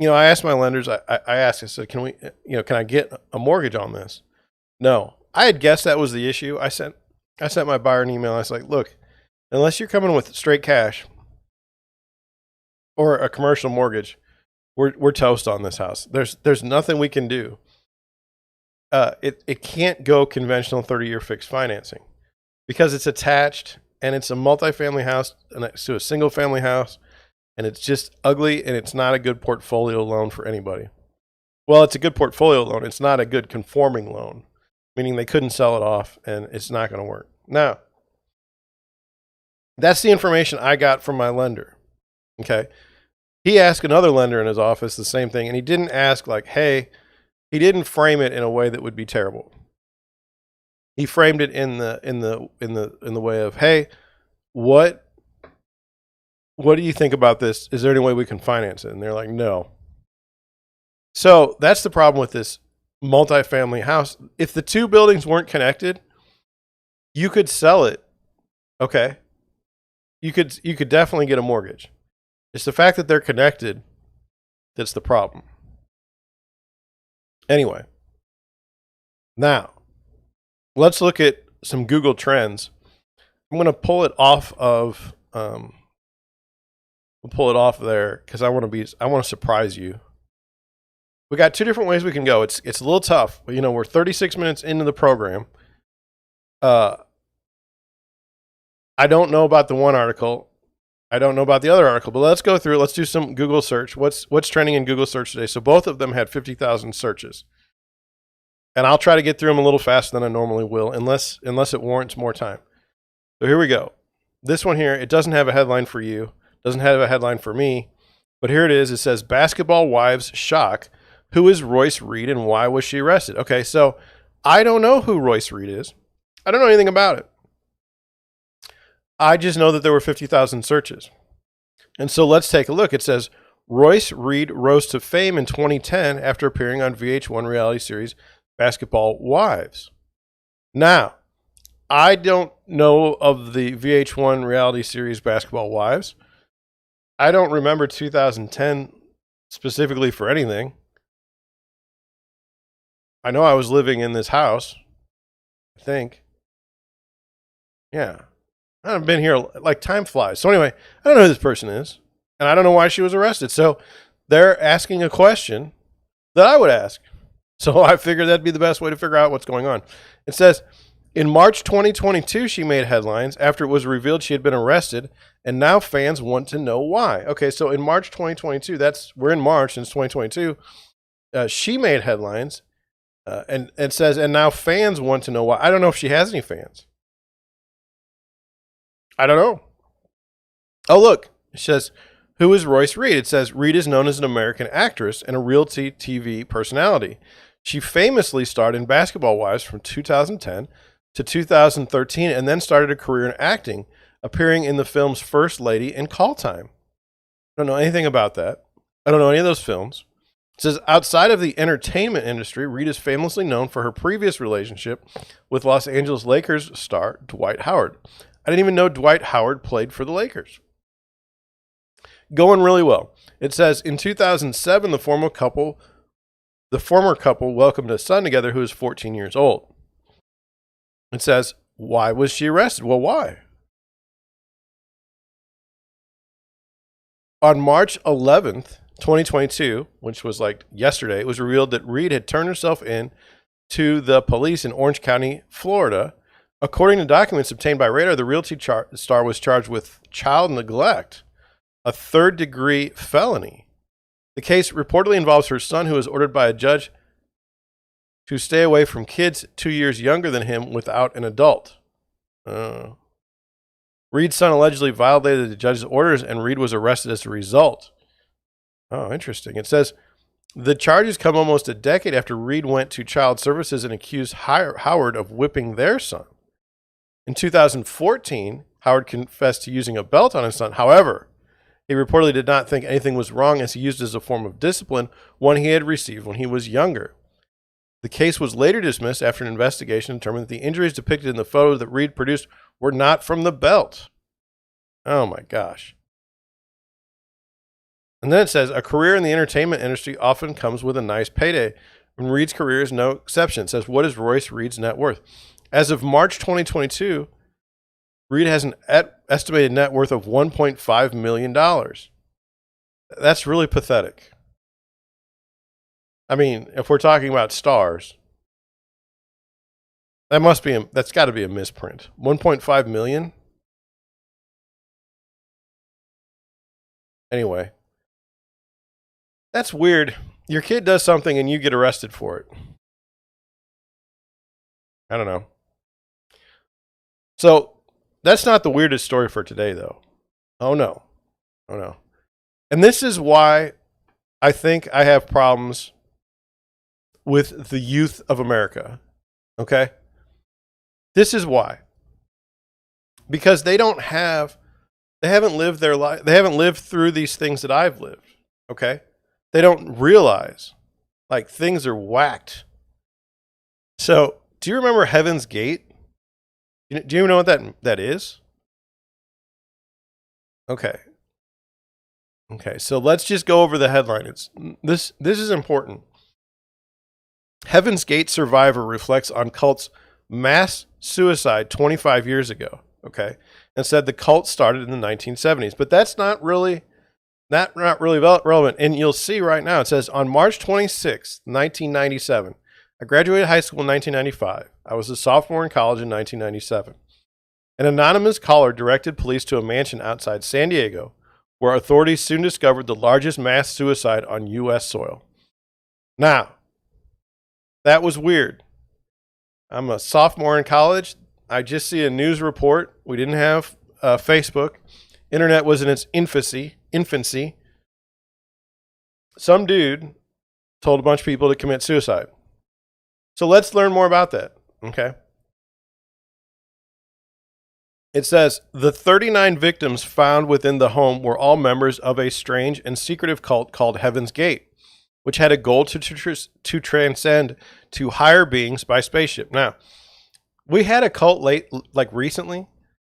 [SPEAKER 1] I asked my lenders, I said, can I get a mortgage on this? No. I had guessed that was the issue. I sent my buyer an email. I was like, look, unless you're coming with straight cash or a commercial mortgage, we're toast on this house. There's nothing we can do. It can't go conventional 30-year fixed financing because it's attached and it's a multifamily house next to a single family house, and it's just ugly, and it's not a good portfolio loan for anybody. Well, it's a good portfolio loan. It's not a good conforming loan, meaning they couldn't sell it off, and it's not going to work. Now, that's the information I got from my lender. Okay. He asked another lender in his office the same thing, and he didn't ask like, hey, he didn't frame it in a way that would be terrible. He framed it in the way of, hey, what do you think about this? Is there any way we can finance it? And they're like, no. So that's the problem with this multifamily house. If the two buildings weren't connected, you could sell it. Okay. You could definitely get a mortgage. It's the fact that they're connected that's the problem. Anyway, now let's look at some Google Trends. I'm going to pull it off of we'll pull it off there because I want to surprise you. We got two different ways we can go. It's a little tough, but we're 36 minutes into the program. I don't know about the one article. I don't know about the other article, but let's go through. Let's do some Google search. What's trending in Google search today? So both of them had 50,000 searches. And I'll try to get through them a little faster than I normally will, unless it warrants more time. So here we go. This one here, it doesn't have a headline for you, doesn't have a headline for me, but here it is. It says, Basketball Wives Shock. Who is Royce Reed and why was she arrested? Okay, so I don't know who Royce Reed is. I don't know anything about it. I just know that there were 50,000 searches. And so let's take a look. It says, Royce Reed rose to fame in 2010 after appearing on VH1 reality series Basketball Wives. Now, I don't know of the VH1 reality series Basketball Wives. I don't remember 2010 specifically for anything. I know I was living in this house, I think. Yeah. I've been here, like, time flies. So anyway, I don't know who this person is, and I don't know why she was arrested. So they're asking a question that I would ask. So I figured that'd be the best way to figure out what's going on. It says, in March 2022, she made headlines after it was revealed she had been arrested, and now fans want to know why. Okay, so in March 2022, we're in March, and it's 2022, she made headlines, and it says, and now fans want to know why. I don't know if she has any fans. I don't know. Oh, look. It says, who is Royce Reed? It says, Reed is known as an American actress and a realty TV personality. She famously starred in Basketball Wives from 2010 to 2013 and then started a career in acting, appearing in the films First Lady and Call Time. I don't know anything about that. I don't know any of those films. It says, outside of the entertainment industry, Reed is famously known for her previous relationship with Los Angeles Lakers star Dwight Howard. I didn't even know Dwight Howard played for the Lakers. Going really well. It says, in 2007, the former couple welcomed a son together who is 14 years old. It says, why was she arrested? Well, why? On March 11th, 2022, which was like yesterday, it was revealed that Reed had turned herself in to the police in Orange County, Florida. According to documents obtained by Radar, the realty star was charged with child neglect, a third-degree felony. The case reportedly involves her son, who was ordered by a judge to stay away from kids 2 years younger than him without an adult. Reed's son allegedly violated the judge's orders, and Reed was arrested as a result. Oh, interesting. It says, the charges come almost a decade after Reed went to child services and accused Howard of whipping their son. In 2014, Howard confessed to using a belt on his son. However, he reportedly did not think anything was wrong, as he used it as a form of discipline, one he had received when he was younger. The case was later dismissed after an investigation determined that the injuries depicted in the photo that Reed produced were not from the belt. Oh my gosh. And then it says, a career in the entertainment industry often comes with a nice payday, and Reed's career is no exception. It says, what is Royce Reed's net worth? As of March 2022, Reed has an estimated net worth of $1.5 million. That's really pathetic. I mean, if we're talking about stars, that's got to be a misprint. 1.5 million? Anyway, that's weird. Your kid does something and you get arrested for it. I don't know. So, that's not the weirdest story for today, though. Oh, no. Oh, no. And this is why I think I have problems with the youth of America. Okay? This is why. Because they haven't lived their life. They haven't lived through these things that I've lived. Okay? They don't realize, like, things are whacked. So, do you remember Heaven's Gate? Do you know what that is? Okay. Okay, so let's just go over the headline. This is important. Heaven's Gate survivor reflects on cult's mass suicide 25 years ago. Okay, and said the cult started in the 1970s, but that's not really relevant. And you'll see right now it says on March 26, 1997. I graduated high school in 1995. I was a sophomore in college in 1997. An anonymous caller directed police to a mansion outside San Diego, where authorities soon discovered the largest mass suicide on U.S. soil. Now, that was weird. I'm a sophomore in college. I just see a news report. We didn't have Facebook. Internet was in its infancy. Some dude told a bunch of people to commit suicide. So let's learn more about that, okay? It says, the 39 victims found within the home were all members of a strange and secretive cult called Heaven's Gate, which had a goal to transcend to higher beings by spaceship. Now, we had a cult recently.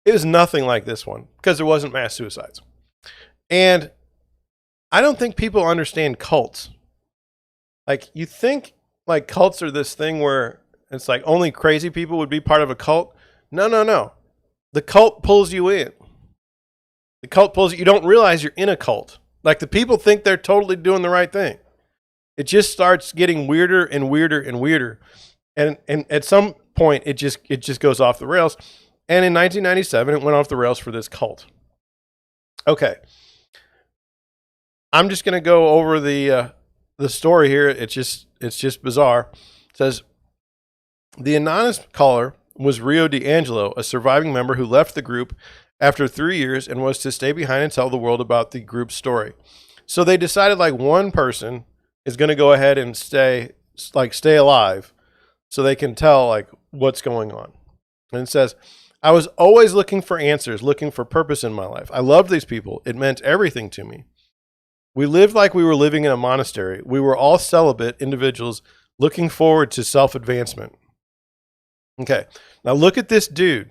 [SPEAKER 1] It was nothing like this one because there wasn't mass suicides. And I don't think people understand cults. Like, you think like cults are this thing where it's like only crazy people would be part of a cult. No. The cult pulls you in. The cult pulls you. You don't realize you're in a cult. Like, the people think they're totally doing the right thing. It just starts getting weirder and weirder and weirder. And at some point, it just goes off the rails. And in 1997, it went off the rails for this cult. Okay. I'm just going to go over the story here. It's just bizarre. It says, the anonymous caller was Rio D'Angelo, a surviving member who left the group after 3 years and was to stay behind and tell the world about the group's story. So they decided like one person is going to go ahead and stay alive so they can tell like what's going on. And it says, I was always looking for answers, looking for purpose in my life. I loved these people. It meant everything to me. We lived like we were living in a monastery. We were all celibate individuals looking forward to self-advancement. Okay, now look at this dude.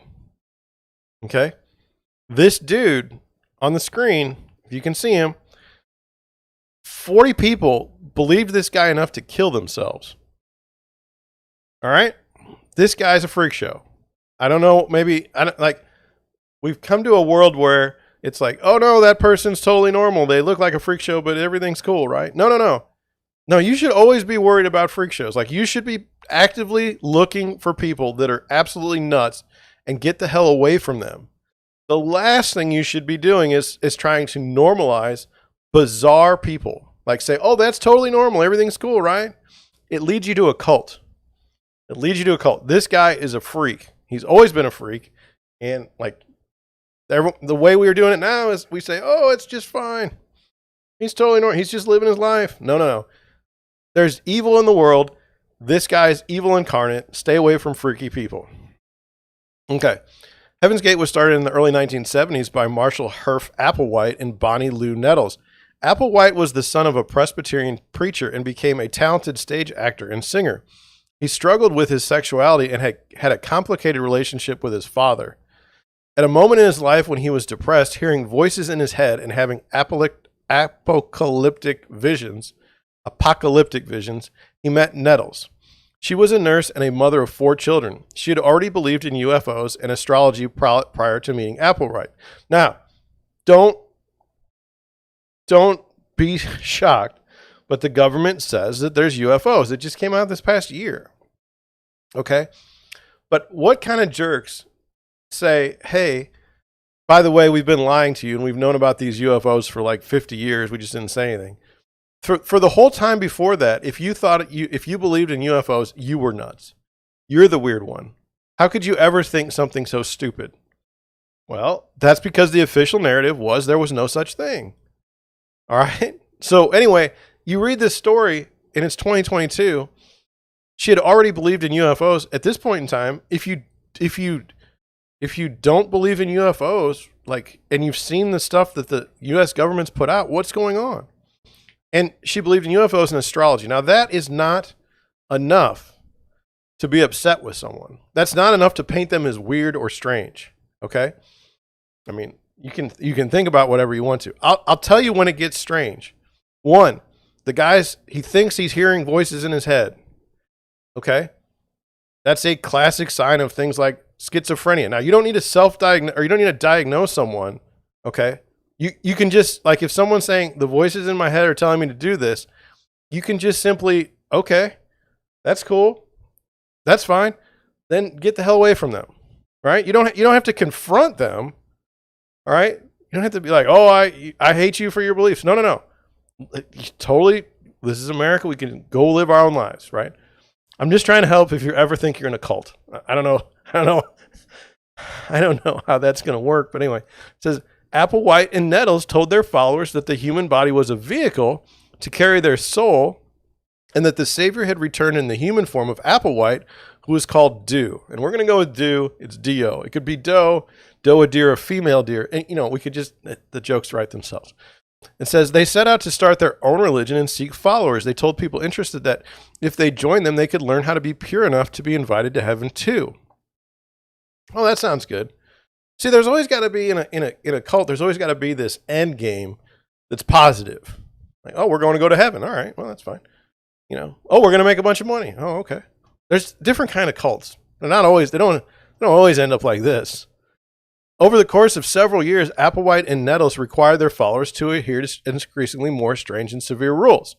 [SPEAKER 1] Okay, this dude on the screen, if you can see him, 40 people believed this guy enough to kill themselves. All right, this guy's a freak show. I don't know, we've come to a world where it's like, oh no, that person's totally normal. They look like a freak show, but everything's cool, right? No. No, you should always be worried about freak shows. Like, you should be actively looking for people that are absolutely nuts and get the hell away from them. The last thing you should be doing is trying to normalize bizarre people. Like, say, oh, that's totally normal. Everything's cool, right? It leads you to a cult. This guy is a freak. He's always been a freak. And like, the way we are doing it now is we say, oh, it's just fine. He's totally normal. He's just living his life. No. There's evil in the world. This guy's evil incarnate. Stay away from freaky people. Okay. Heaven's Gate was started in the early 1970s by Marshall Herff Applewhite and Bonnie Lou Nettles. Applewhite was the son of a Presbyterian preacher and became a talented stage actor and singer. He struggled with his sexuality and had a complicated relationship with his father. At a moment in his life when he was depressed, hearing voices in his head and having apocalyptic visions, he met Nettles. She was a nurse and a mother of 4 children. She had already believed in UFOs and astrology prior to meeting Applewhite. Now, don't be shocked, but the government says that there's UFOs. It just came out this past year. Okay? But what kind of jerks say, hey, by the way, we've been lying to you and we've known about these UFOs for like 50 years. We just didn't say anything. For the whole time before that, if you believed in UFOs, you were nuts. You're the weird one. How could you ever think something so stupid? Well, that's because the official narrative was there was no such thing. All right? So anyway, you read this story and it's 2022. She had already believed in UFOs. At this point in time, if you don't believe in UFOs, and you've seen the stuff that the US government's put out, what's going on? And she believed in UFOs and astrology. Now, that is not enough to be upset with someone. That's not enough to paint them as weird or strange, okay? I mean, you can think about whatever you want to. I'll tell you when it gets strange. 1, he thinks he's hearing voices in his head, okay? That's a classic sign of things like schizophrenia. Now, you don't need to self-diagnose, or you don't need to diagnose someone, okay? You can just, if someone's saying the voices in my head are telling me to do this, you can just simply, okay, that's cool. That's fine. Then get the hell away from them, right? You don't have to confront them, all right? You don't have to be like, oh, I hate you for your beliefs. No. Totally, this is America. We can go live our own lives, right? I'm just trying to help if you ever think you're in a cult. I don't know how that's going to work, but anyway, it says, Applewhite and Nettles told their followers that the human body was a vehicle to carry their soul and that the Savior had returned in the human form of Applewhite, who was called Do. And we're going to go with Do. It's D-O. It could be Doe, a deer, a female deer. And, we could just, the jokes write themselves. It says, they set out to start their own religion and seek followers. They told people interested that if they joined them, they could learn how to be pure enough to be invited to heaven too. Well, that sounds good. See, there's always got to be in a cult, there's always got to be this end game that's positive. Like, oh, we're going to go to heaven. All right, well, that's fine. Oh, we're going to make a bunch of money. Oh, okay. There's different kind of cults. They're not always, they don't always end up like this. Over the course of several years, Applewhite and Nettles required their followers to adhere to increasingly more strange and severe rules.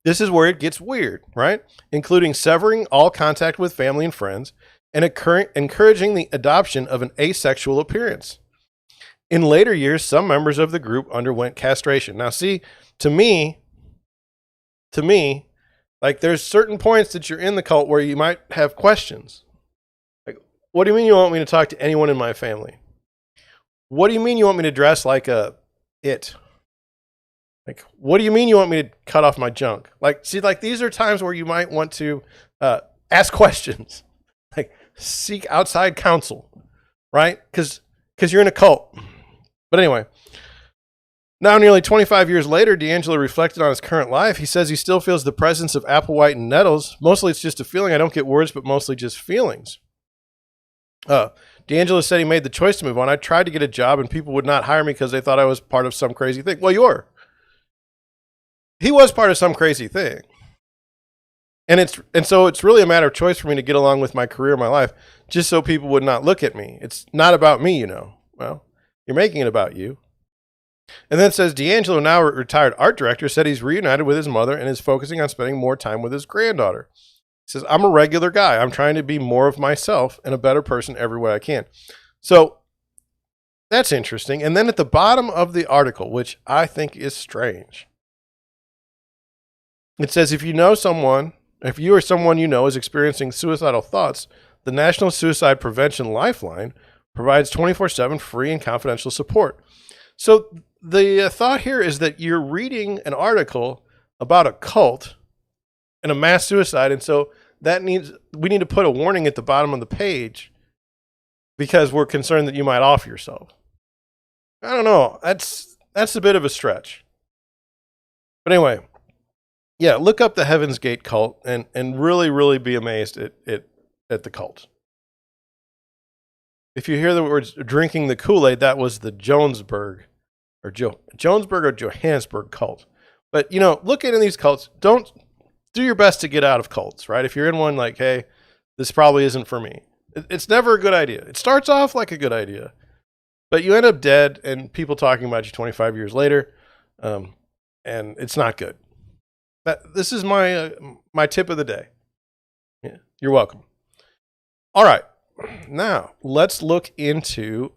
[SPEAKER 1] This is where it gets weird, right? Including severing all contact with family and friends, and encouraging the adoption of an asexual appearance. In later years, some members of the group underwent castration. Now, see, to me, there's certain points that you're in the cult where you might have questions. Like, what do you mean you want me to talk to anyone in my family? What do you mean you want me to dress like it? Like, what do you mean you want me to cut off my junk? These are times where you might want to ask questions. Seek outside counsel, right? Because you're in a cult. But anyway, now nearly 25 years later, D'Angelo reflected on his current life. He says he still feels the presence of Applewhite and Nettles. Mostly it's just a feeling. I don't get words, but mostly just feelings. D'Angelo said he made the choice to move on. I tried to get a job and people would not hire me because they thought I was part of some crazy thing. Well, you were. He was part of some crazy thing. And so it's really a matter of choice for me to get along with my career, my life, just so people would not look at me. It's not about me, Well, you're making it about you. And then it says D'Angelo, now a retired art director, said he's reunited with his mother and is focusing on spending more time with his granddaughter. He says, I'm a regular guy. I'm trying to be more of myself and a better person every way I can. So that's interesting. And then at the bottom of the article, which I think is strange, it says, if you or someone you know is experiencing suicidal thoughts, the National Suicide Prevention Lifeline provides 24/7 free and confidential support. So the thought here is that you're reading an article about a cult and a mass suicide, and so we need to put a warning at the bottom of the page because we're concerned that you might off yourself. I don't know. That's a bit of a stretch. But anyway, yeah, look up the Heaven's Gate cult and really, really be amazed at the cult. If you hear the words drinking the Kool-Aid, that was the Jonesburg or Johannesburg cult. But, look into these cults. Do do your best to get out of cults, right? If you're in one, like, hey, this probably isn't for me. It's never a good idea. It starts off like a good idea, but you end up dead and people talking about you 25 years later, and it's not good. This is my tip of the day. Yeah, you're welcome. All right, now let's look into,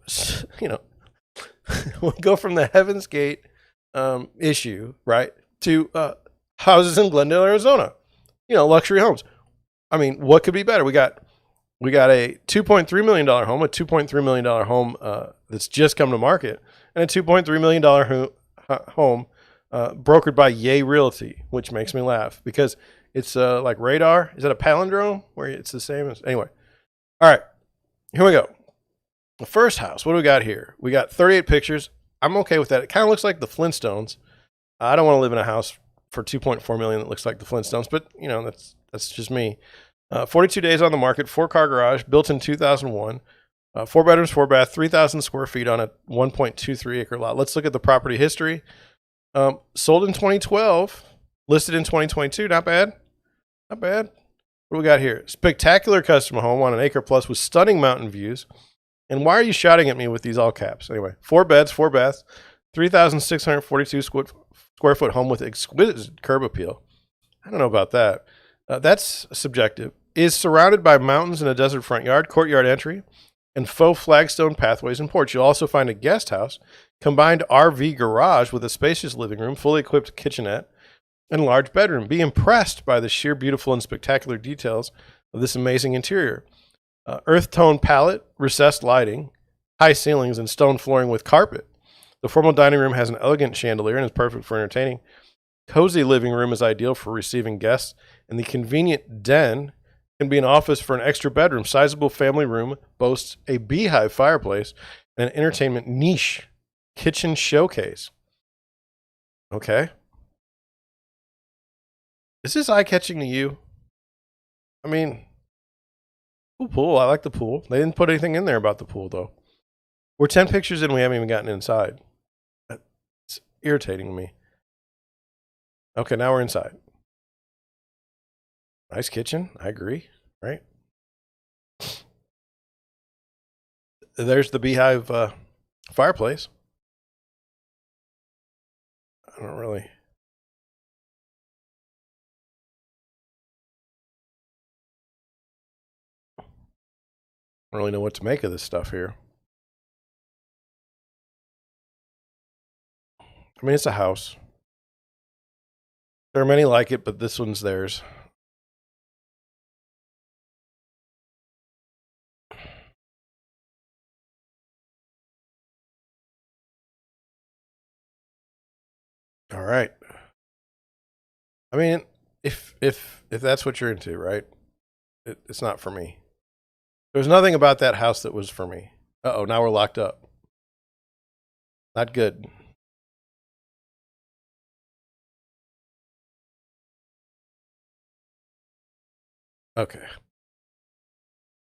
[SPEAKER 1] we'll go from the Heaven's Gate issue, right, to houses in Glendale, Arizona. Luxury homes. I mean, what could be better? We got a $2.3 million home, a $2.3 million home that's just come to market, and a $2.3 million home brokered by Yay Realty, which makes me laugh because it's like radar. Is that a palindrome where it's the same as? Anyway. All right, here we go. The first house, what do we got here? We got 38 pictures. I'm okay with that. It kind of looks like the Flintstones. I don't want to live in a house for $2.4 million that looks like the Flintstones, but that's just me. 42 days on the market, 4-car garage, built in 2001, 4 bedrooms, 4 bath, 3,000 square feet on a 1.23 acre lot. Let's look at the property history. Sold in 2012, listed in 2022. Not bad. Not bad. What do we got here? Spectacular custom home on an acre plus with stunning mountain views. And why are you shouting at me with these all caps? Anyway, 4 beds, 4 baths, 3,642 square foot home with exquisite curb appeal. I don't know about that. That's subjective. Is surrounded by mountains and a desert front yard, courtyard entry, and faux flagstone pathways and porch. You'll also find a guest house, combined RV garage with a spacious living room, fully equipped kitchenette, and large bedroom. Be impressed by the sheer beautiful and spectacular details of this amazing interior. Earth tone palette, recessed lighting, high ceilings, and stone flooring with carpet. The formal dining room has an elegant chandelier and is perfect for entertaining. Cozy living room is ideal for receiving guests, and the convenient den can be an office for an extra bedroom. Sizable family room boasts a beehive fireplace and an entertainment niche kitchen showcase. Okay. Is this eye-catching to you? I mean, pool. I like the pool. They didn't put anything in there about the pool, though. We're 10 pictures in. We haven't even gotten inside. It's irritating to me. Okay, now we're inside. Nice kitchen. I agree. Right? There's the beehive fireplace. I don't really... I don't really know what to make of this stuff here. I mean, it's a house. There are many like it, but this one's theirs. All right. I mean, if that's what you're into, right? It's not for me. There's nothing about that house that was for me. Uh-oh, now we're locked up. Not good. Okay.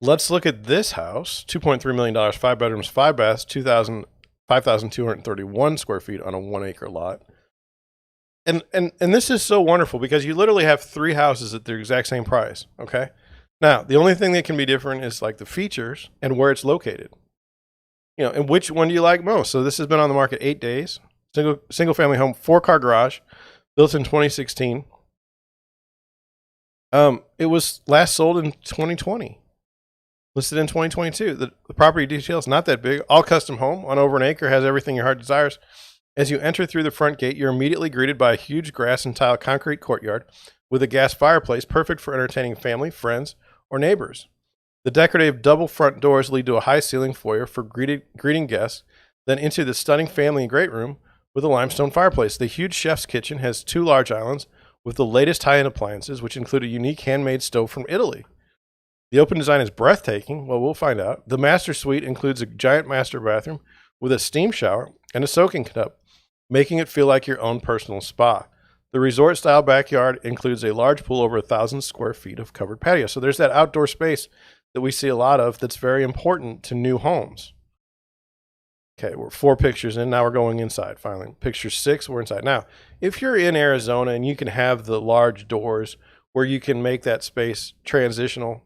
[SPEAKER 1] Let's look at this house. $2.3 million, 5 bedrooms, 5 baths, 5,231 square feet on a 1 acre lot. And this is so wonderful because you literally have 3 houses at the exact same price. Okay. Now, the only thing that can be different is like the features and where it's located. And which one do you like most? So this has been on the market 8 days. Single family home, 4-car garage, built in 2016. It was last sold in 2020. Listed in 2022. The property detail is not that big. All custom home on over an acre, has everything your heart desires. As you enter through the front gate, you're immediately greeted by a huge grass and tile concrete courtyard with a gas fireplace, perfect for entertaining family, friends, or neighbors. The decorative double front doors lead to a high ceiling foyer for greeting guests, then into the stunning family and great room with a limestone fireplace. The huge chef's kitchen has 2 large islands with the latest high-end appliances, which include a unique handmade stove from Italy. The open design is breathtaking. Well, we'll find out. The master suite includes a giant master bathroom with a steam shower and a soaking tub, making it feel like your own personal spa. The resort-style backyard includes a large pool over 1,000 square feet of covered patio. So there's that outdoor space that we see a lot of that's very important to new homes. Okay, we're 4 pictures in. Now we're going inside, finally. Picture 6, we're inside. Now, if you're in Arizona and you can have the large doors where you can make that space transitional,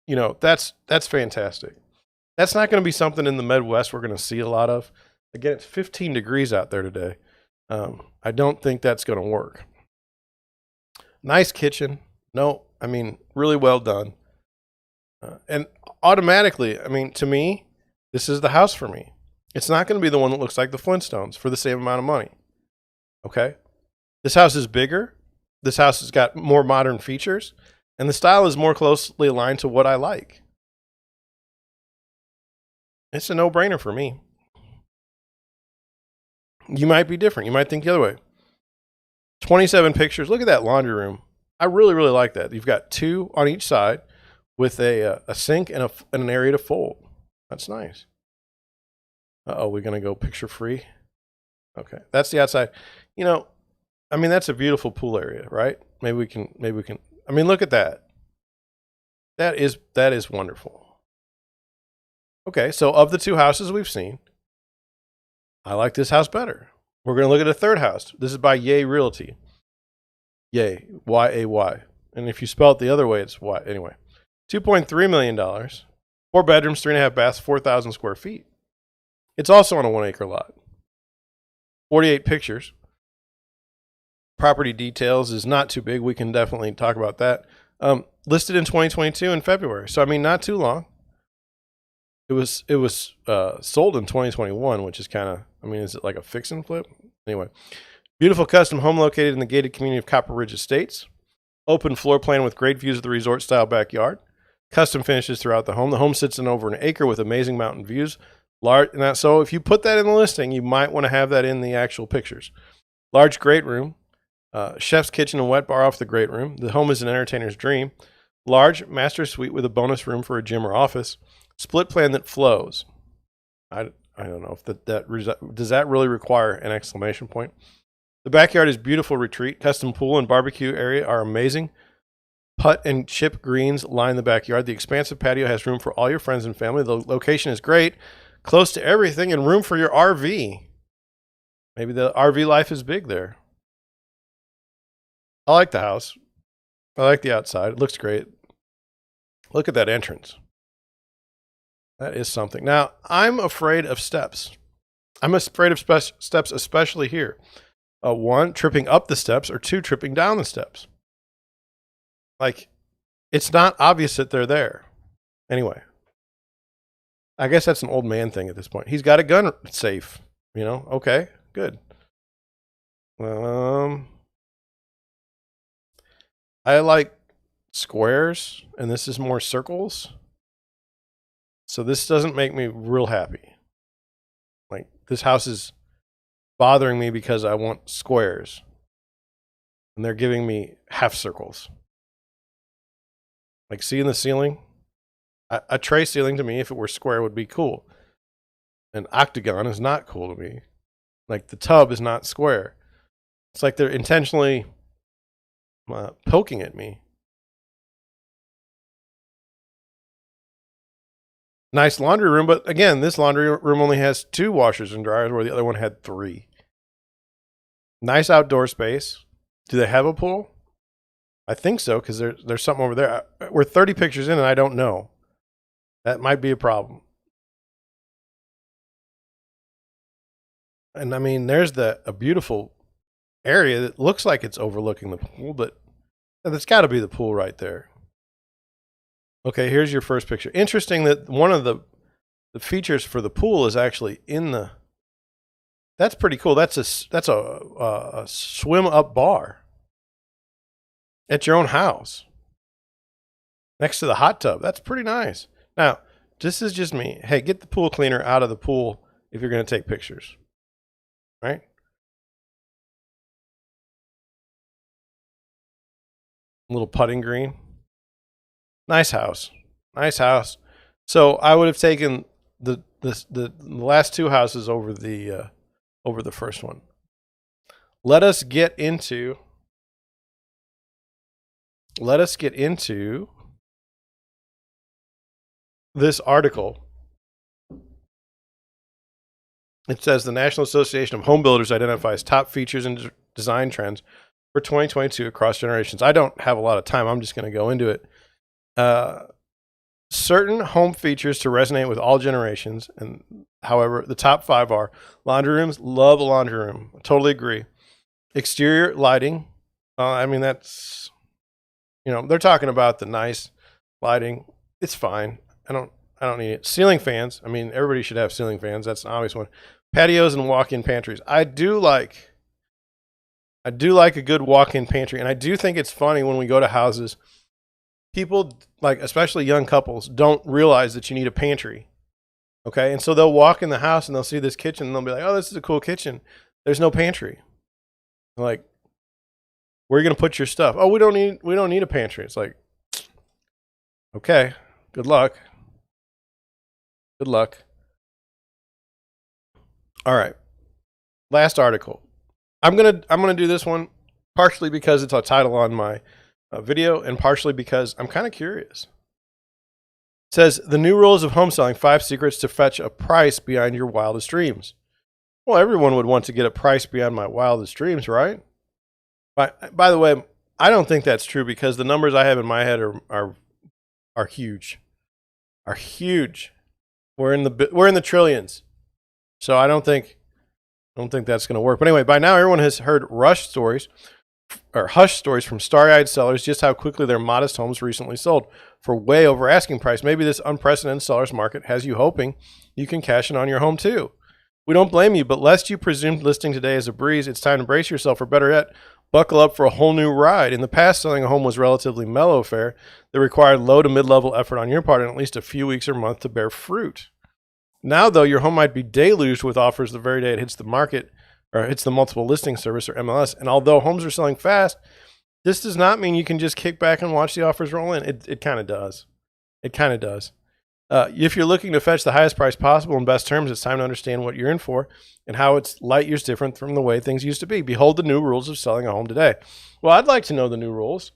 [SPEAKER 1] you know, that's fantastic. That's not going to be something in the Midwest we're going to see a lot of. Again, it's 15 degrees out there today. I don't think that's going to work. Nice kitchen. No, I mean, really well done. And automatically, I mean, to me, this is the house for me. It's not going to be the one that looks like the Flintstones for the same amount of money. Okay? This house is bigger. This house has got more modern features. And the style is more closely aligned to what I like. It's a no-brainer for me. You might be different. You might think the other way. 27 pictures. Look at that laundry room. I really, really like that. You've got 2 on each side with a sink and an area to fold. That's nice. Uh-oh, we're going to go picture free. Okay, that's the outside. You know, I mean, that's a beautiful pool area, right? Maybe we can, I mean, look at that. That is wonderful. Okay, so of the 2 houses we've seen, I like this house better. We're going to look at a third house. This is by Yay Realty. Yay, Y-A-Y. And if you spell it the other way, it's Y. Anyway, $2.3 million, 4 bedrooms, 3.5 baths, 4,000 square feet. It's also on a 1-acre lot. 48 pictures. Property details is not too big. We can definitely talk about that. Listed in 2022 in February. So, I mean, not too long. It was sold in 2021, which is kind of, I mean, is it like a fix and flip? Anyway, beautiful custom home located in the gated community of Copper Ridge Estates. Open floor plan with great views of the resort-style backyard. Custom finishes throughout the home. The home sits in over an acre with amazing mountain views. So if you put that in the listing, you might want to have that in the actual pictures. Large great room. Chef's kitchen and wet bar off the great room. The home is an entertainer's dream. Large master suite with a bonus room for a gym or office. Split plan that flows. I don't know if does that really require an exclamation point. The backyard is beautiful retreat. Custom pool and barbecue area are amazing. Putt and chip greens line the backyard. The expansive patio has room for all your friends and family. The location is great, close to everything, and room for your RV. Maybe the RV life is big there. I like the house. I like the outside. It looks great. Look at that entrance. That is something. Now, I'm afraid of steps. I'm afraid of steps, especially here. 1, tripping up the steps, or 2, tripping down the steps. Like, it's not obvious that they're there. Anyway, I guess that's an old man thing at this point. He's got a gun safe, you know? Okay, good. I like squares, and this is more circles. So this doesn't make me real happy. Like, this house is bothering me because I want squares. And they're giving me half circles. Like, see in the ceiling? A tray ceiling to me, if it were square, would be cool. An octagon is not cool to me. Like, the tub is not square. It's like they're intentionally poking at me. Nice laundry room, but again, this laundry room only has 2 washers and dryers where the other one had 3. Nice outdoor space. Do they have a pool? I think so, because there's something over there. We're 30 pictures in and I don't know. That might be a problem. And I mean, there's a beautiful area that looks like it's overlooking the pool, but that's got to be the pool right there. Okay, here's your first picture. Interesting that one of the features for the pool is actually in the. That's pretty cool. That's a swim up bar at your own house next to the hot tub. That's pretty nice. Now, this is just me. Hey, get the pool cleaner out of the pool if you're going to take pictures, right? Little putting green. Nice house. Nice house. So I would have taken the last 2 houses over the first one. Let us get into this article. It says the National Association of Home Builders identifies top features and design trends for 2022 across generations. I don't have a lot of time. I'm just going to go into it. Certain home features to resonate with all generations. And however, the top 5 are laundry rooms. Love a laundry room. Totally agree. Exterior lighting. I mean, that's, they're talking about the nice lighting. It's fine. I don't need it. Ceiling fans. I mean, everybody should have ceiling fans. That's an obvious one. Patios and walk-in pantries. I do like a good walk-in pantry, and I do think it's funny when we go to houses, people, like especially young couples, don't realize that you need a pantry. Okay, and so they'll walk in the house and they'll see this kitchen and they'll be like, "Oh, this is a cool kitchen. There's no pantry." I'm like, where are you gonna put your stuff? Oh, we don't need a pantry. It's like, okay, good luck. Good luck. All right, last article. I'm gonna do this one partially because it's a title on my video, and partially because I'm kind of curious. It says the new rules of home selling: 5 secrets to fetch a price beyond your wildest dreams. Well, everyone would want to get a price beyond my wildest dreams, right? By the way, I don't think that's true because the numbers I have in my head are huge. Are huge. We're in the trillions. So I don't think that's going to work. But anyway, by now everyone has heard hush stories from starry-eyed sellers just how quickly their modest homes recently sold for way over asking price. Maybe this unprecedented seller's market has you hoping you can cash in on your home too. We don't blame you, but lest you presumed listing today is a breeze, it's time to brace yourself, or better yet, buckle up for a whole new ride. In the past, selling a home was relatively mellow affair that required low to mid-level effort on your part and at least a few weeks or month to bear fruit. Now, though, your home might be deluged with offers the very day it hits the market or hits the multiple listing service or MLS. And although homes are selling fast, this does not mean you can just kick back and watch the offers roll in. It kind of does. It kind of does. If you're looking to fetch the highest price possible and best terms, it's time to understand what you're in for and how it's light years different from the way things used to be. Behold the new rules of selling a home today. Well, I'd like to know the new rules,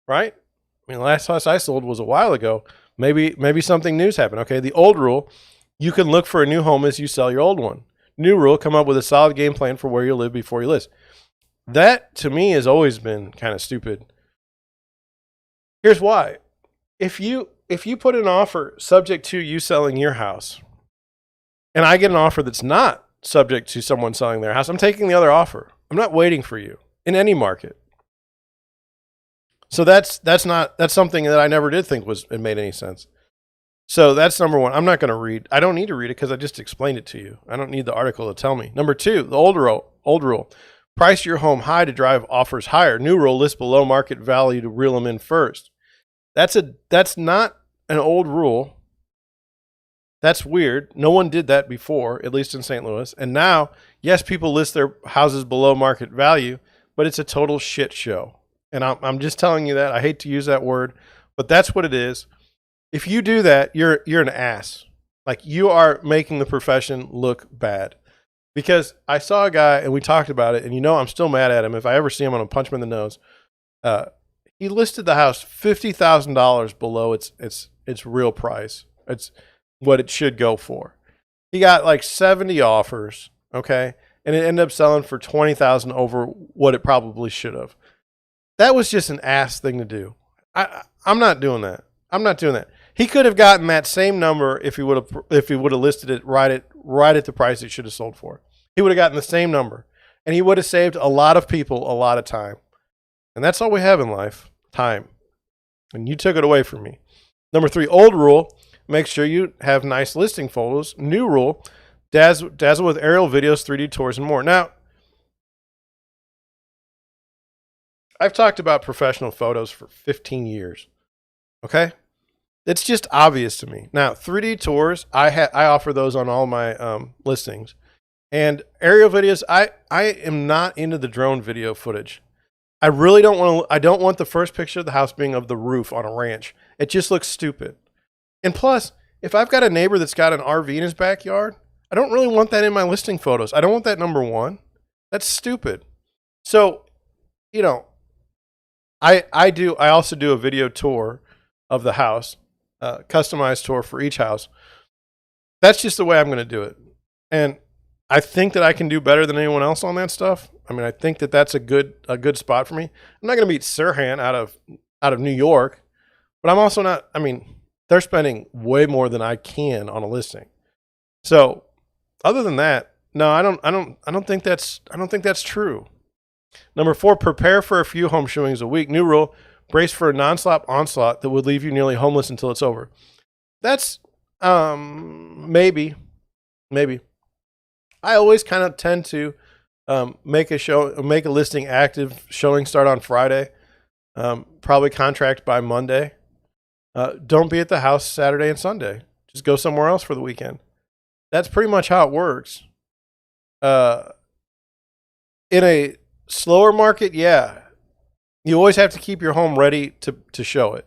[SPEAKER 1] right? I mean, the last house I sold was a while ago. Maybe something new's happened. Okay, the old rule: you can look for a new home as you sell your old one. New rule: come up with a solid game plan for where you live before you list. That, to me, has always been kind of stupid. Here's why. If you put an offer subject to you selling your house, and I get an offer that's not subject to someone selling their house, I'm taking the other offer. I'm not waiting for you in any market. So that's something that I never did think it made any sense. So that's number one. I'm not going to read. I don't need to read it because I just explained it to you. I don't need the article to tell me. Number 2, the old rule: price your home high to drive offers higher. New rule: list below market value to reel them in first. That's not an old rule. That's weird. No one did that before, at least in St. Louis. And now, yes, people list their houses below market value, but it's a total shit show. And I'm just telling you that. I hate to use that word, but that's what it is. If you do that, you're an ass. Like, you are making the profession look bad. Because I saw a guy and we talked about it, and I'm still mad at him. If I ever see him, I'm gonna punch him in the nose. He listed the house $50,000 below its real price. It's what it should go for. He got like 70 offers, okay, and it ended up selling for $20,000 over what it probably should have. That was just an ass thing to do. I'm not doing that. I'm not doing that. He could have gotten that same number if he would have listed it right at the price it should have sold for. He would have gotten the same number, and he would have saved a lot of people a lot of time. And that's all we have in life: time. And you took it away from me. Number 3, old rule: make sure you have nice listing photos. New rule: dazzle with aerial videos, 3D tours, and more. Now, I've talked about professional photos for 15 years. Okay? It's just obvious to me. Now, 3D tours, I offer those on all my listings. And aerial videos, I am not into the drone video footage. I really don't want to. I don't want the first picture of the house being of the roof on a ranch. It just looks stupid. And plus, if I've got a neighbor that's got an RV in his backyard, I don't really want that in my listing photos. I don't want that number 1. That's stupid. So, I also do a video tour of the house, customized tour for each house. That's just the way I'm going to do it. And I think that I can do better than anyone else on that stuff. I mean, I think that that's a good spot for me. I'm not going to beat Sirhan out of New York, but I'm also not. I mean, they're spending way more than I can on a listing. So, other than that, no, I don't think that's true. Number 4, prepare for a few home showings a week. New rule: brace for a non-stop onslaught that would leave you nearly homeless until it's over. That's maybe. I always kind of tend to make a listing active. Showing start on Friday. Probably contract by Monday. Don't be at the house Saturday and Sunday. Just go somewhere else for the weekend. That's pretty much how it works. In a slower market, yeah, you always have to keep your home ready to show it.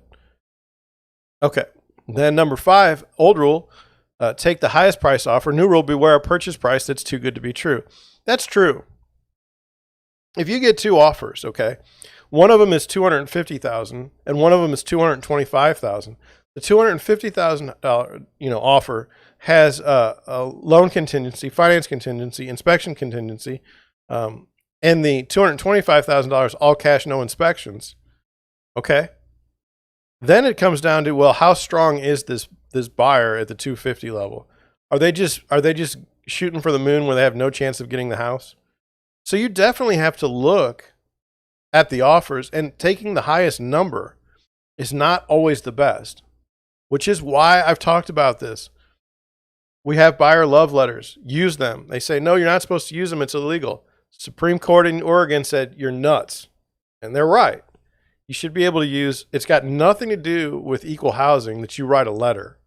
[SPEAKER 1] Okay. Then number 5, old rule, take the highest price offer. New rule: beware a purchase price that's too good to be true. That's true. If you get 2 offers, okay, one of them is $250,000 and one of them is $225,000. The $250,000 offer has a loan contingency, finance contingency, inspection contingency, and the $225,000 all cash, no inspections. Okay. Then it comes down to, well, how strong is this buyer at the 250 level? Are they just shooting for the moon where they have no chance of getting the house? So you definitely have to look at the offers, and taking the highest number is not always the best, which is why I've talked about this. We have buyer love letters. Use them. They say, no, you're not supposed to use them. It's illegal. Supreme Court in Oregon said you're nuts. And they're right. You should be able to use, it's got nothing to do with equal housing that you write a letter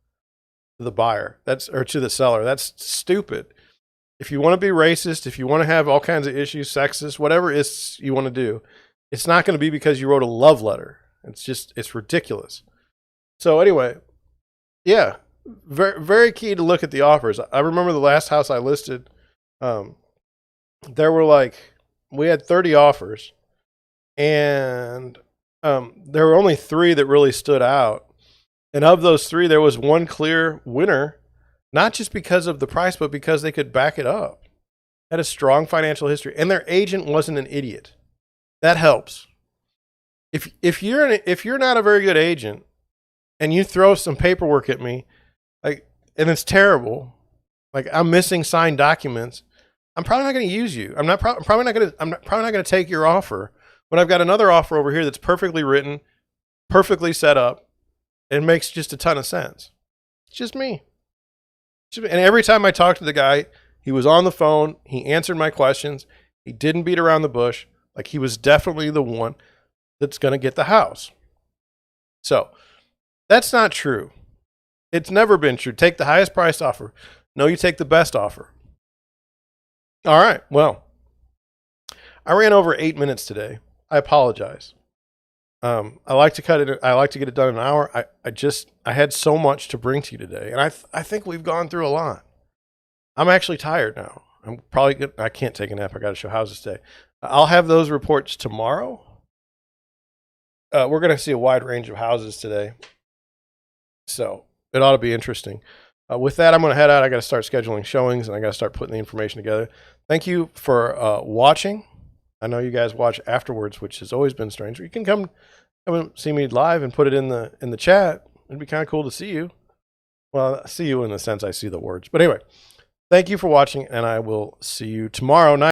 [SPEAKER 1] to the buyer or to the seller. That's stupid. If you want to be racist, if you want to have all kinds of issues, sexist, whatever it is you want to do, it's not going to be because you wrote a love letter. It's ridiculous. So anyway, yeah, very, very key to look at the offers. I remember the last house I listed, we had 30 offers, and there were only 3 that really stood out. And of those 3, there was one clear winner, not just because of the price, but because they could back it up. Had a strong financial history, and their agent wasn't an idiot. That helps. If you're not a very good agent and you throw some paperwork at me, and it's terrible, I'm missing signed documents, I'm probably not going to use you. I'm probably not going to take your offer when I've got another offer over here that's perfectly written, perfectly set up, and makes just a ton of sense. It's just me. And every time I talked to the guy, he was on the phone, he answered my questions, he didn't beat around the bush. He was definitely the one that's going to get the house. So that's not true. It's never been true. Take the highest price offer. No, you take the best offer. All right. Well, I ran over 8 minutes today. I apologize. I like to cut it. I like to get it done in an hour. I had so much to bring to you today, and I think we've gone through a lot. I'm actually tired now. I'm probably good. I can't take a nap. I got to show houses today. I'll have those reports tomorrow. We're going to see a wide range of houses today, so it ought to be interesting. With that, I'm going to head out. I got to start scheduling showings, and I got to start putting the information together. Thank you for watching. I know you guys watch afterwards, which has always been strange. You can come and see me live and put it in the chat. It'd be kind of cool to see you. Well, I see you in the sense I see the words. But anyway, thank you for watching, and I will see you tomorrow night.